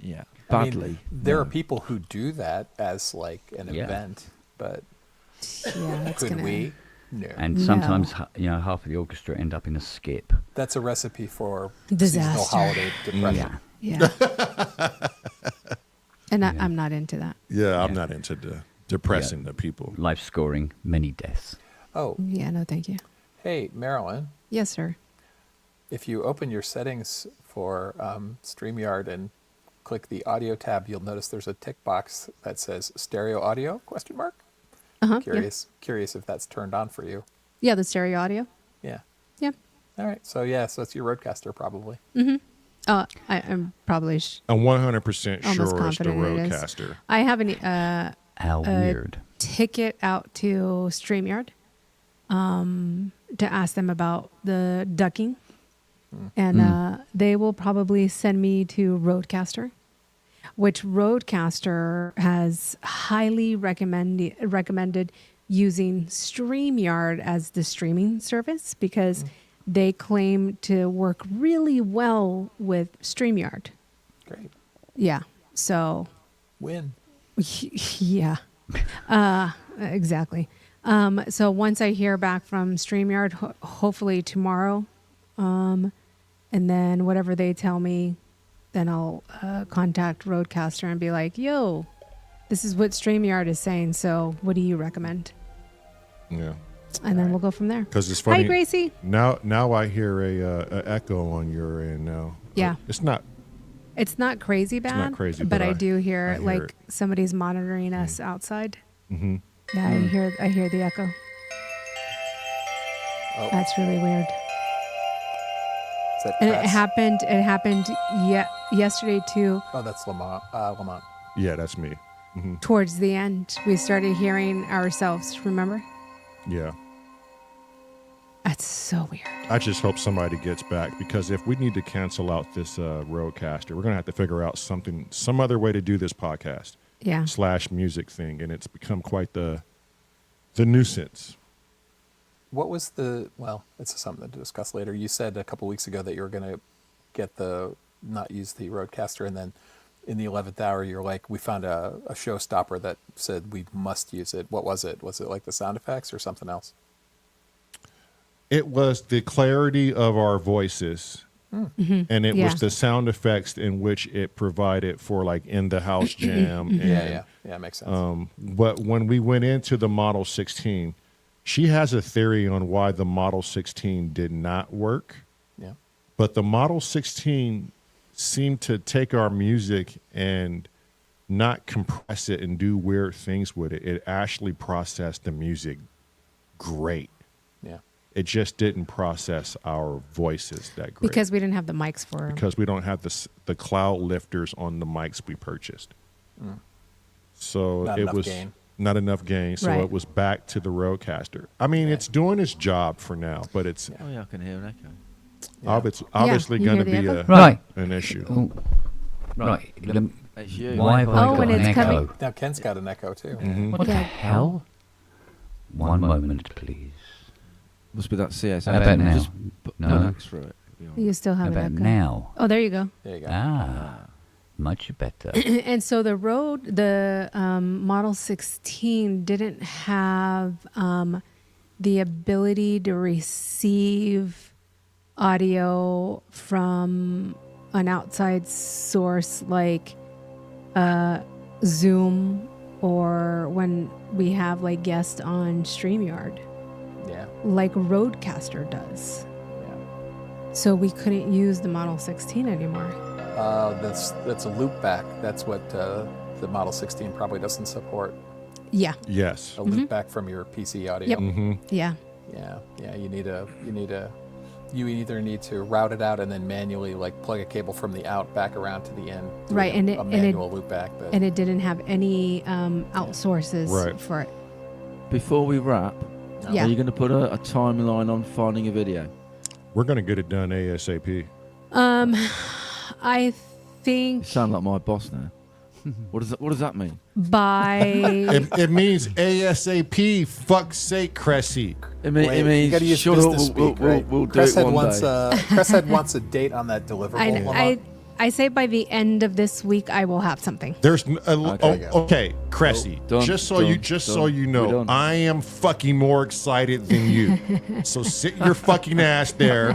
Yeah. I mean, Badly. there are No. people who do that as like an Yeah. event, but Yeah, that's could gonna, we? No. And No. sometimes half of the orchestra end up in a skip. That's a recipe for Disaster. seasonal holiday depression. Yeah. Yeah. And I'm not into that. Yeah, I'm Yeah. not into depressing the people. Life scoring, many deaths. Oh, Yeah, no, thank you. hey, Marilyn, Yes, sir. if you open your settings for StreamYard and click the audio tab, you'll notice there's a tick box that says stereo audio, question mark? Uh-huh. Curious if that's turned on for you. Yeah, the stereo audio. Yeah. Yeah. All right. So it's your Rodecaster probably. I'm probably I'm 100% Almost sure it's the confident it is. Rodecaster. I have How weird. ticket out to StreamYard to ask them about the ducking. And they will probably send me to Rodecaster, which Rodecaster has highly recommended using StreamYard as the streaming service because they claim to work really well with StreamYard. Great. Yeah. So Win. yeah, exactly. So once I hear back from StreamYard, hopefully tomorrow, and then whatever they tell me, then I'll contact Rodecaster and be like, "Yo, this is what StreamYard is saying. So what do you recommend?" Yeah. And then we'll go from there. Because it's funny. Hi, Gracie. Now I hear a echo on your end now. Yeah. It's not. It's not crazy bad, not crazy, but but I do hear, I hear like it. somebody's monitoring us outside. Mm-hmm. Yeah, I hear the echo. Oh, That's really weird. is that And Pratt's? it happened yesterday too. Oh, that's Lamont. Lamont. Yeah, that's me. Towards the end, we started hearing ourselves. Remember? Yeah. That's so weird. I just hope somebody gets back because if we need to cancel out this Rodecaster, we're gonna have to figure out some other way to do this podcast Yeah. / music thing, and it's become quite the nuisance. What was the? Well, it's something to discuss later. You said a couple weeks ago that you were going to not use the Rodecaster, and then in the 11th hour, you're like, we found a showstopper that said we must use it. What was it? Was it like the sound effects or something else? It was the clarity of our voices, and it Yeah. was the sound effects in which it provided for like in the house jam. And, Yeah, makes sense. But when we went into the Model 16, she has a theory on why the Model 16 did not work. Yeah. But the Model 16 seemed to take our music and not compress it and do weird things with it. It actually processed the music great. Yeah. It just didn't process our voices that great. Because we didn't have the mics for 'em. Because we don't have the cloud lifters on the mics we purchased. So Not it enough was gain. not enough gain. So Right. it was back to the Rodecaster. I mean, it's doing its job for now, but it's Oh, yeah, I can hear an echo. obviously you going to hear the be echo? Right. an issue. Oh, Right. It's you. Why have I Oh, got and an it's echo? coming- Now Ken's got an echo too. What the hell? One moment, please. Must be that CSS. How about now? Just put No. an X through it. It'll be all You still How have about an echo. now? Oh, there you go. There you go. Much better. And so the Model 16 didn't have the ability to receive audio from an outside source like Zoom, or when we have like guests on StreamYard, Yeah. like Rodecaster does. Yeah. So we couldn't use the Model 16 anymore. That's a loop back. That's what the Model 16 probably doesn't support. Yeah. Yes. A loop back from your PC audio. Yep. Mm-hmm. Yeah. Yeah. You either need to route it out and then manually like plug a cable from the out back around to the in. doing Right, and a manual loop back. But And it didn't have any out sources Right. for it. Before we wrap, Yeah. are you going to put a timeline on finding a video? We're going to get it done ASAP. I You think sound like my boss now. What does that mean? by It means ASAP. Fuck's sake, Cressy. It Wait, you means gotta use shut up. business We'll speak, right? do Chris it had one once, day. Chris had once a date on that deliverable. I say by the end of this week I will have something. There's Okay. okay, Cressy. Oh, done, just so done, you done. know, We're done. I am fucking more excited than you. So sit your fucking ass there.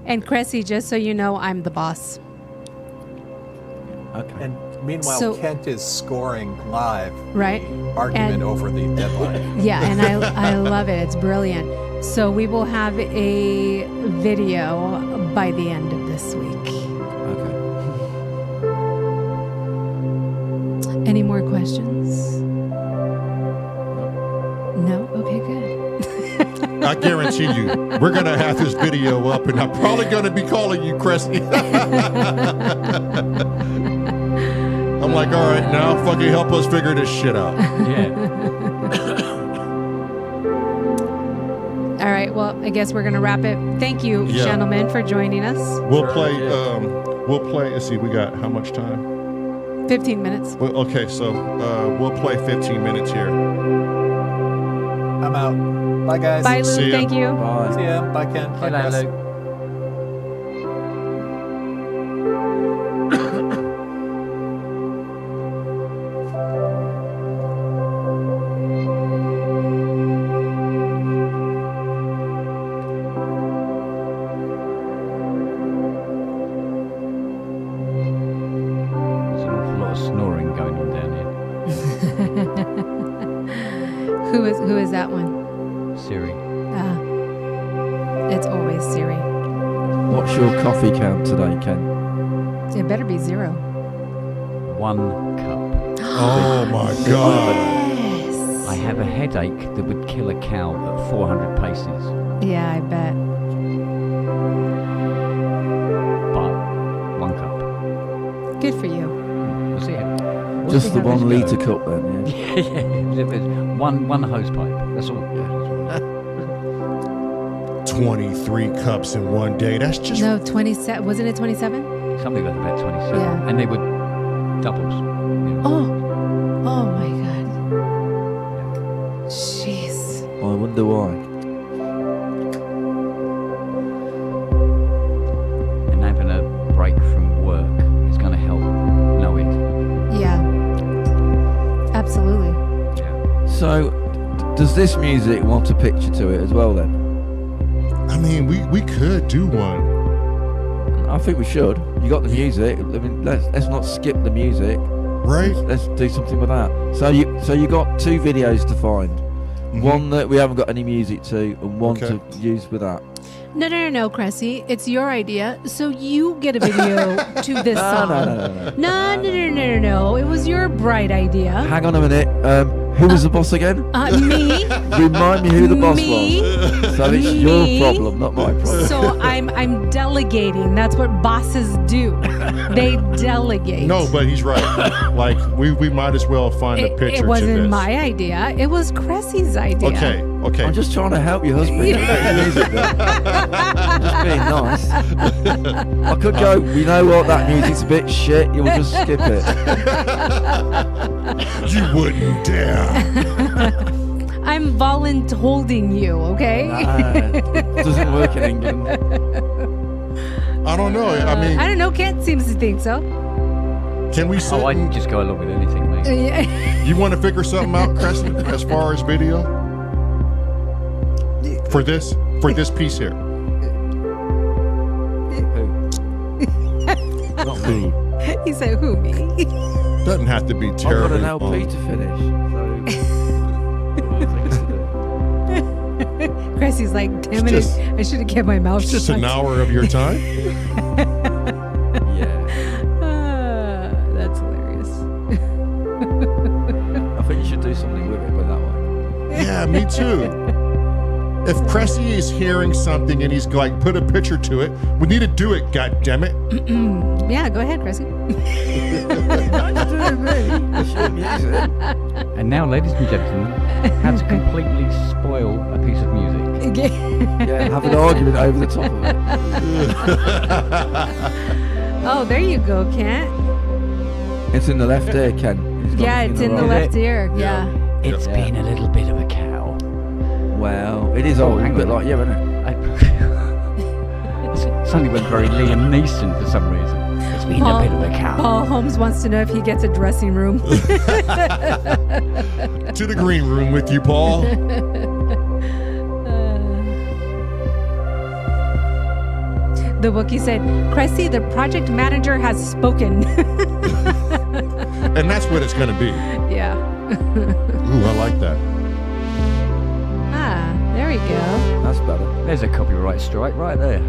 And Cressy, just so you know, I'm the boss. Okay. And meanwhile, So- Kent is scoring live Right? argument And- over the deadline. Yeah, and I love it. It's brilliant. So we will have a video by the end of this week. Okay. Any more questions? No? Okay, good. I guarantee you, we're gonna have this video up, and I'm probably gonna be calling you Cressy. I'm like, all right, now fucking help us figure this shit out. Yeah. All right, well, I guess we're going to wrap it. Thank you, Yeah. gentlemen, for joining us. We'll play. Let's see, we got how much time? 15 minutes. Well, okay, so we'll play 15 minutes here. I'm out. Bye, guys. Bye, See Lou. ya. Thank you. Bye. See ya. Bye, Ken. Bye, Hello, Chris. Luke. There's an awful lot of snoring going on down Who is that one? here. Siri. It's always Siri. What's your coffee count today, Ken? It better be 0. 1 cup. Oh my god. Yes. I have a headache that would kill a cow at 400 paces, Yeah, I bet. but 1 cup. Good for you. That's it. Just the how 1 much litre cup then, yeah. Yeah, one hose pipe. That's all. 23 cups in one day. That's just No, 27. Wasn't it 27? Something like about 27. Yeah. And they were doubles. Yeah. Oh my God. Jeez. I wonder why. And having a break from work is going to help know it. Yeah. Absolutely. Yeah. So, does this music want a picture to it as well then? I mean, we could do one. I think we should. You got the music. I mean, let's not skip the music. Right? Let's do something with that. So you got 2 videos to find. Mhm. One that we haven't got any music to, and one Okay. to use with that. No, Cressy. It's your idea, so you get a video to this song. No. It was your bright idea. Hang on a minute. Who was the boss again? Me. Remind me who the boss Me. was. So it's Me. your problem, not my problem. So I'm delegating. That's what bosses do. They delegate. No, but he's right. Like we might as well find a picture It wasn't to this. my idea. It was Cressy's idea. Okay, Okay. I'm just trying to help your husband. Don't make the music then. I'm just being nice. I could go, we know what, that music's a bit shit, you'll just skip it. You wouldn't dare. I'm voluntolding you, okay? Nah, it doesn't work in England. I don't know. I mean, I don't know. Kent seems to think so. can we sit? Oh, I can just go along with anything, mate. Yeah. You want to figure something out, Crescent, as far as video for this piece here? Who? Not me. He said, "Who me?" Doesn't have to be I've got terribly an LP long. to finish. So things to do. Cressy's like, "Damn it! Just- I should have kept my mouth It's shut." just an hour of your time. Yeah. That's hilarious. I think you should do something with it, but that way. Yeah, me too. If Cressy is hearing something and he's like, put a picture to it, we need to do it, goddammit. Yeah, go ahead, Cressy. Don't do it, me. You shouldn't use it. And now, ladies and gentlemen, how to completely spoil a piece of music. Yeah, have an argument over the top of it. Oh, there you go, Kent. It's in the left ear, Ken. He's got Yeah, it it's in the right. left ear. Yeah. It's Yeah. been a little bit of a cow. Well, it is Oh, old, hang a bit on. like you, isn't it? Suddenly went very Liam Neeson for some reason. It's been Paul- a bit of a cow. Paul Holmes wants to know if he gets a dressing room. To the green room with you, Paul. The Wookiee said, "Cressy, the project manager has spoken." And that's what it's going to be. Yeah. Ooh, I like that. Ah, there we go. That's better. There's a copyright strike right there.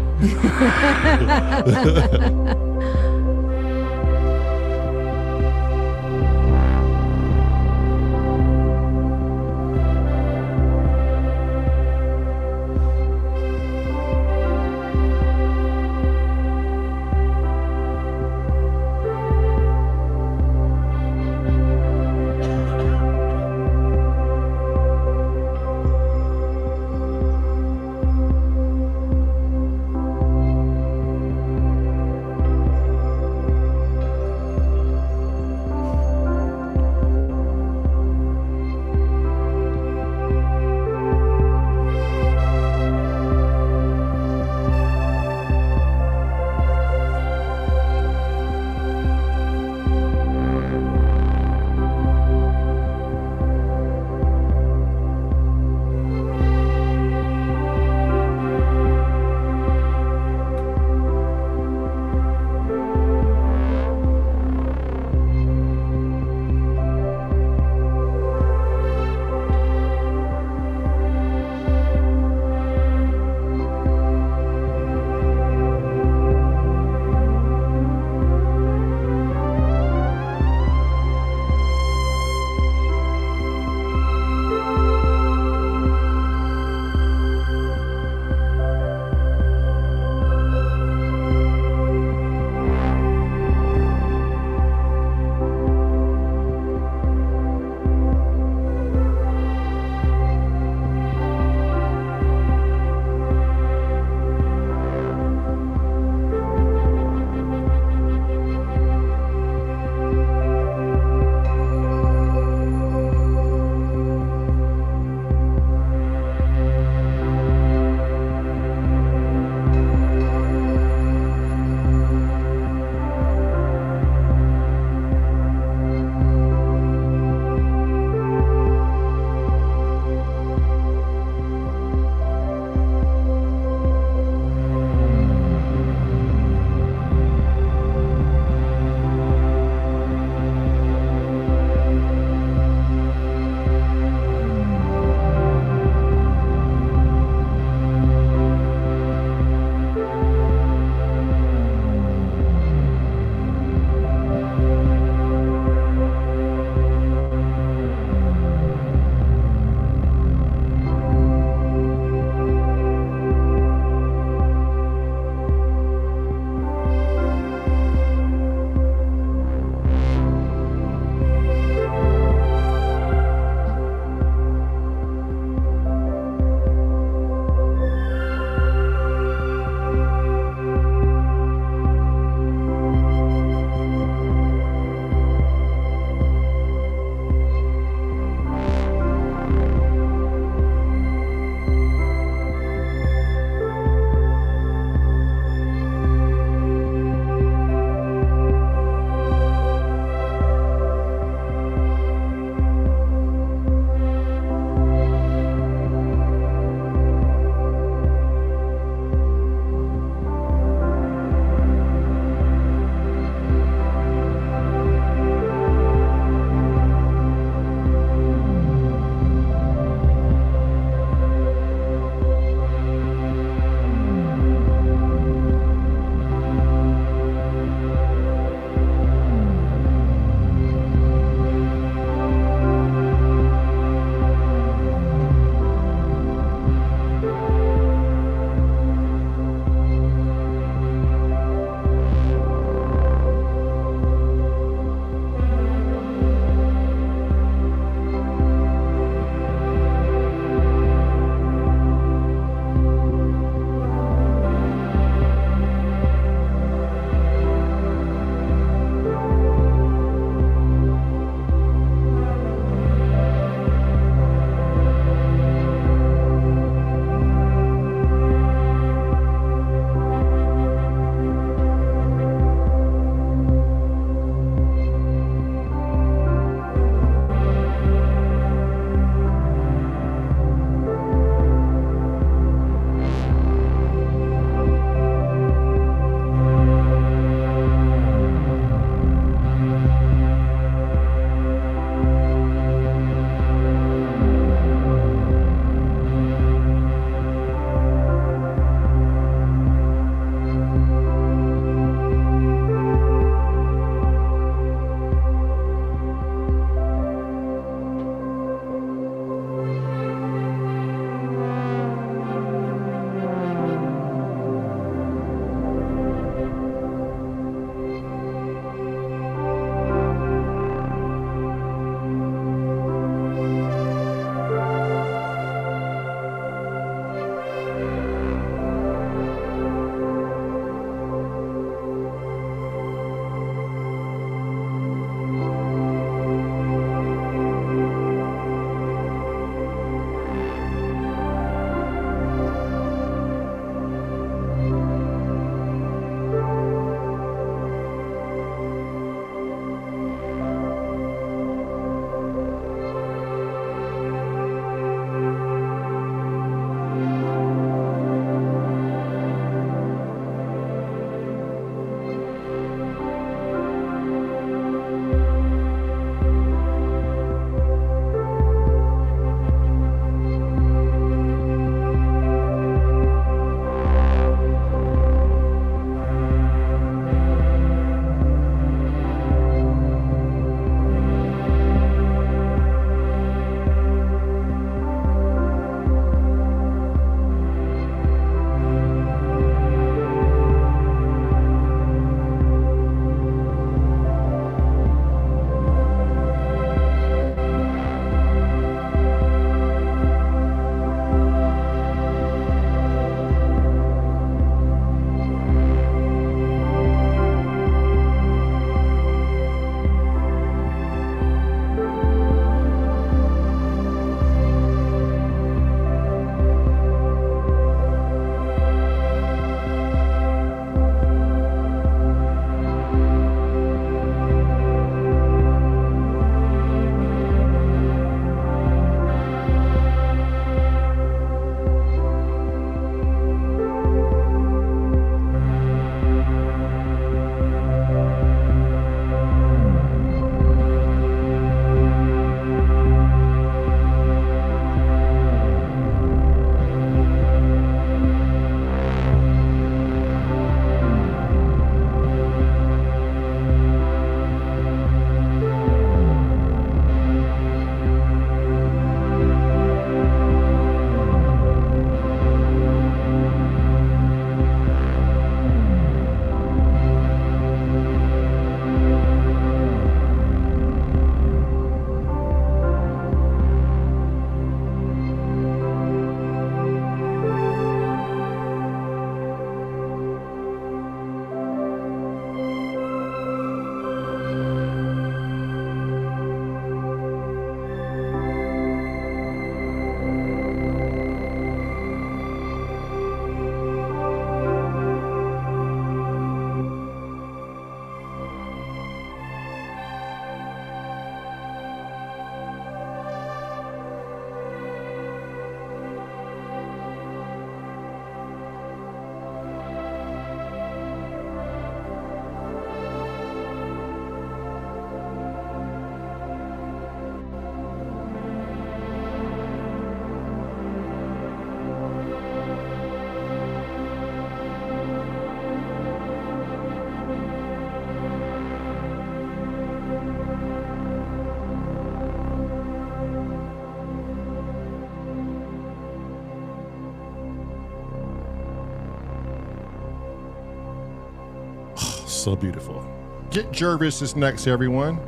So beautiful. Get Jervis is next, everyone.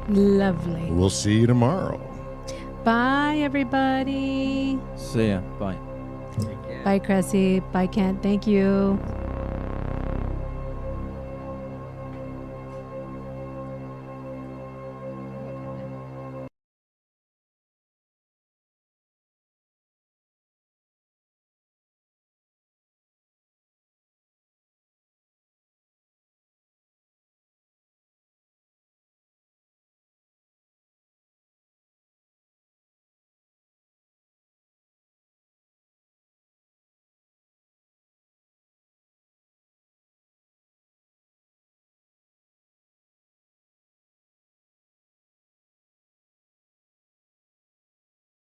Lovely. We'll see you tomorrow. Bye, everybody. See ya. Bye. Bye, Cressy. Bye, Kent. Thank you.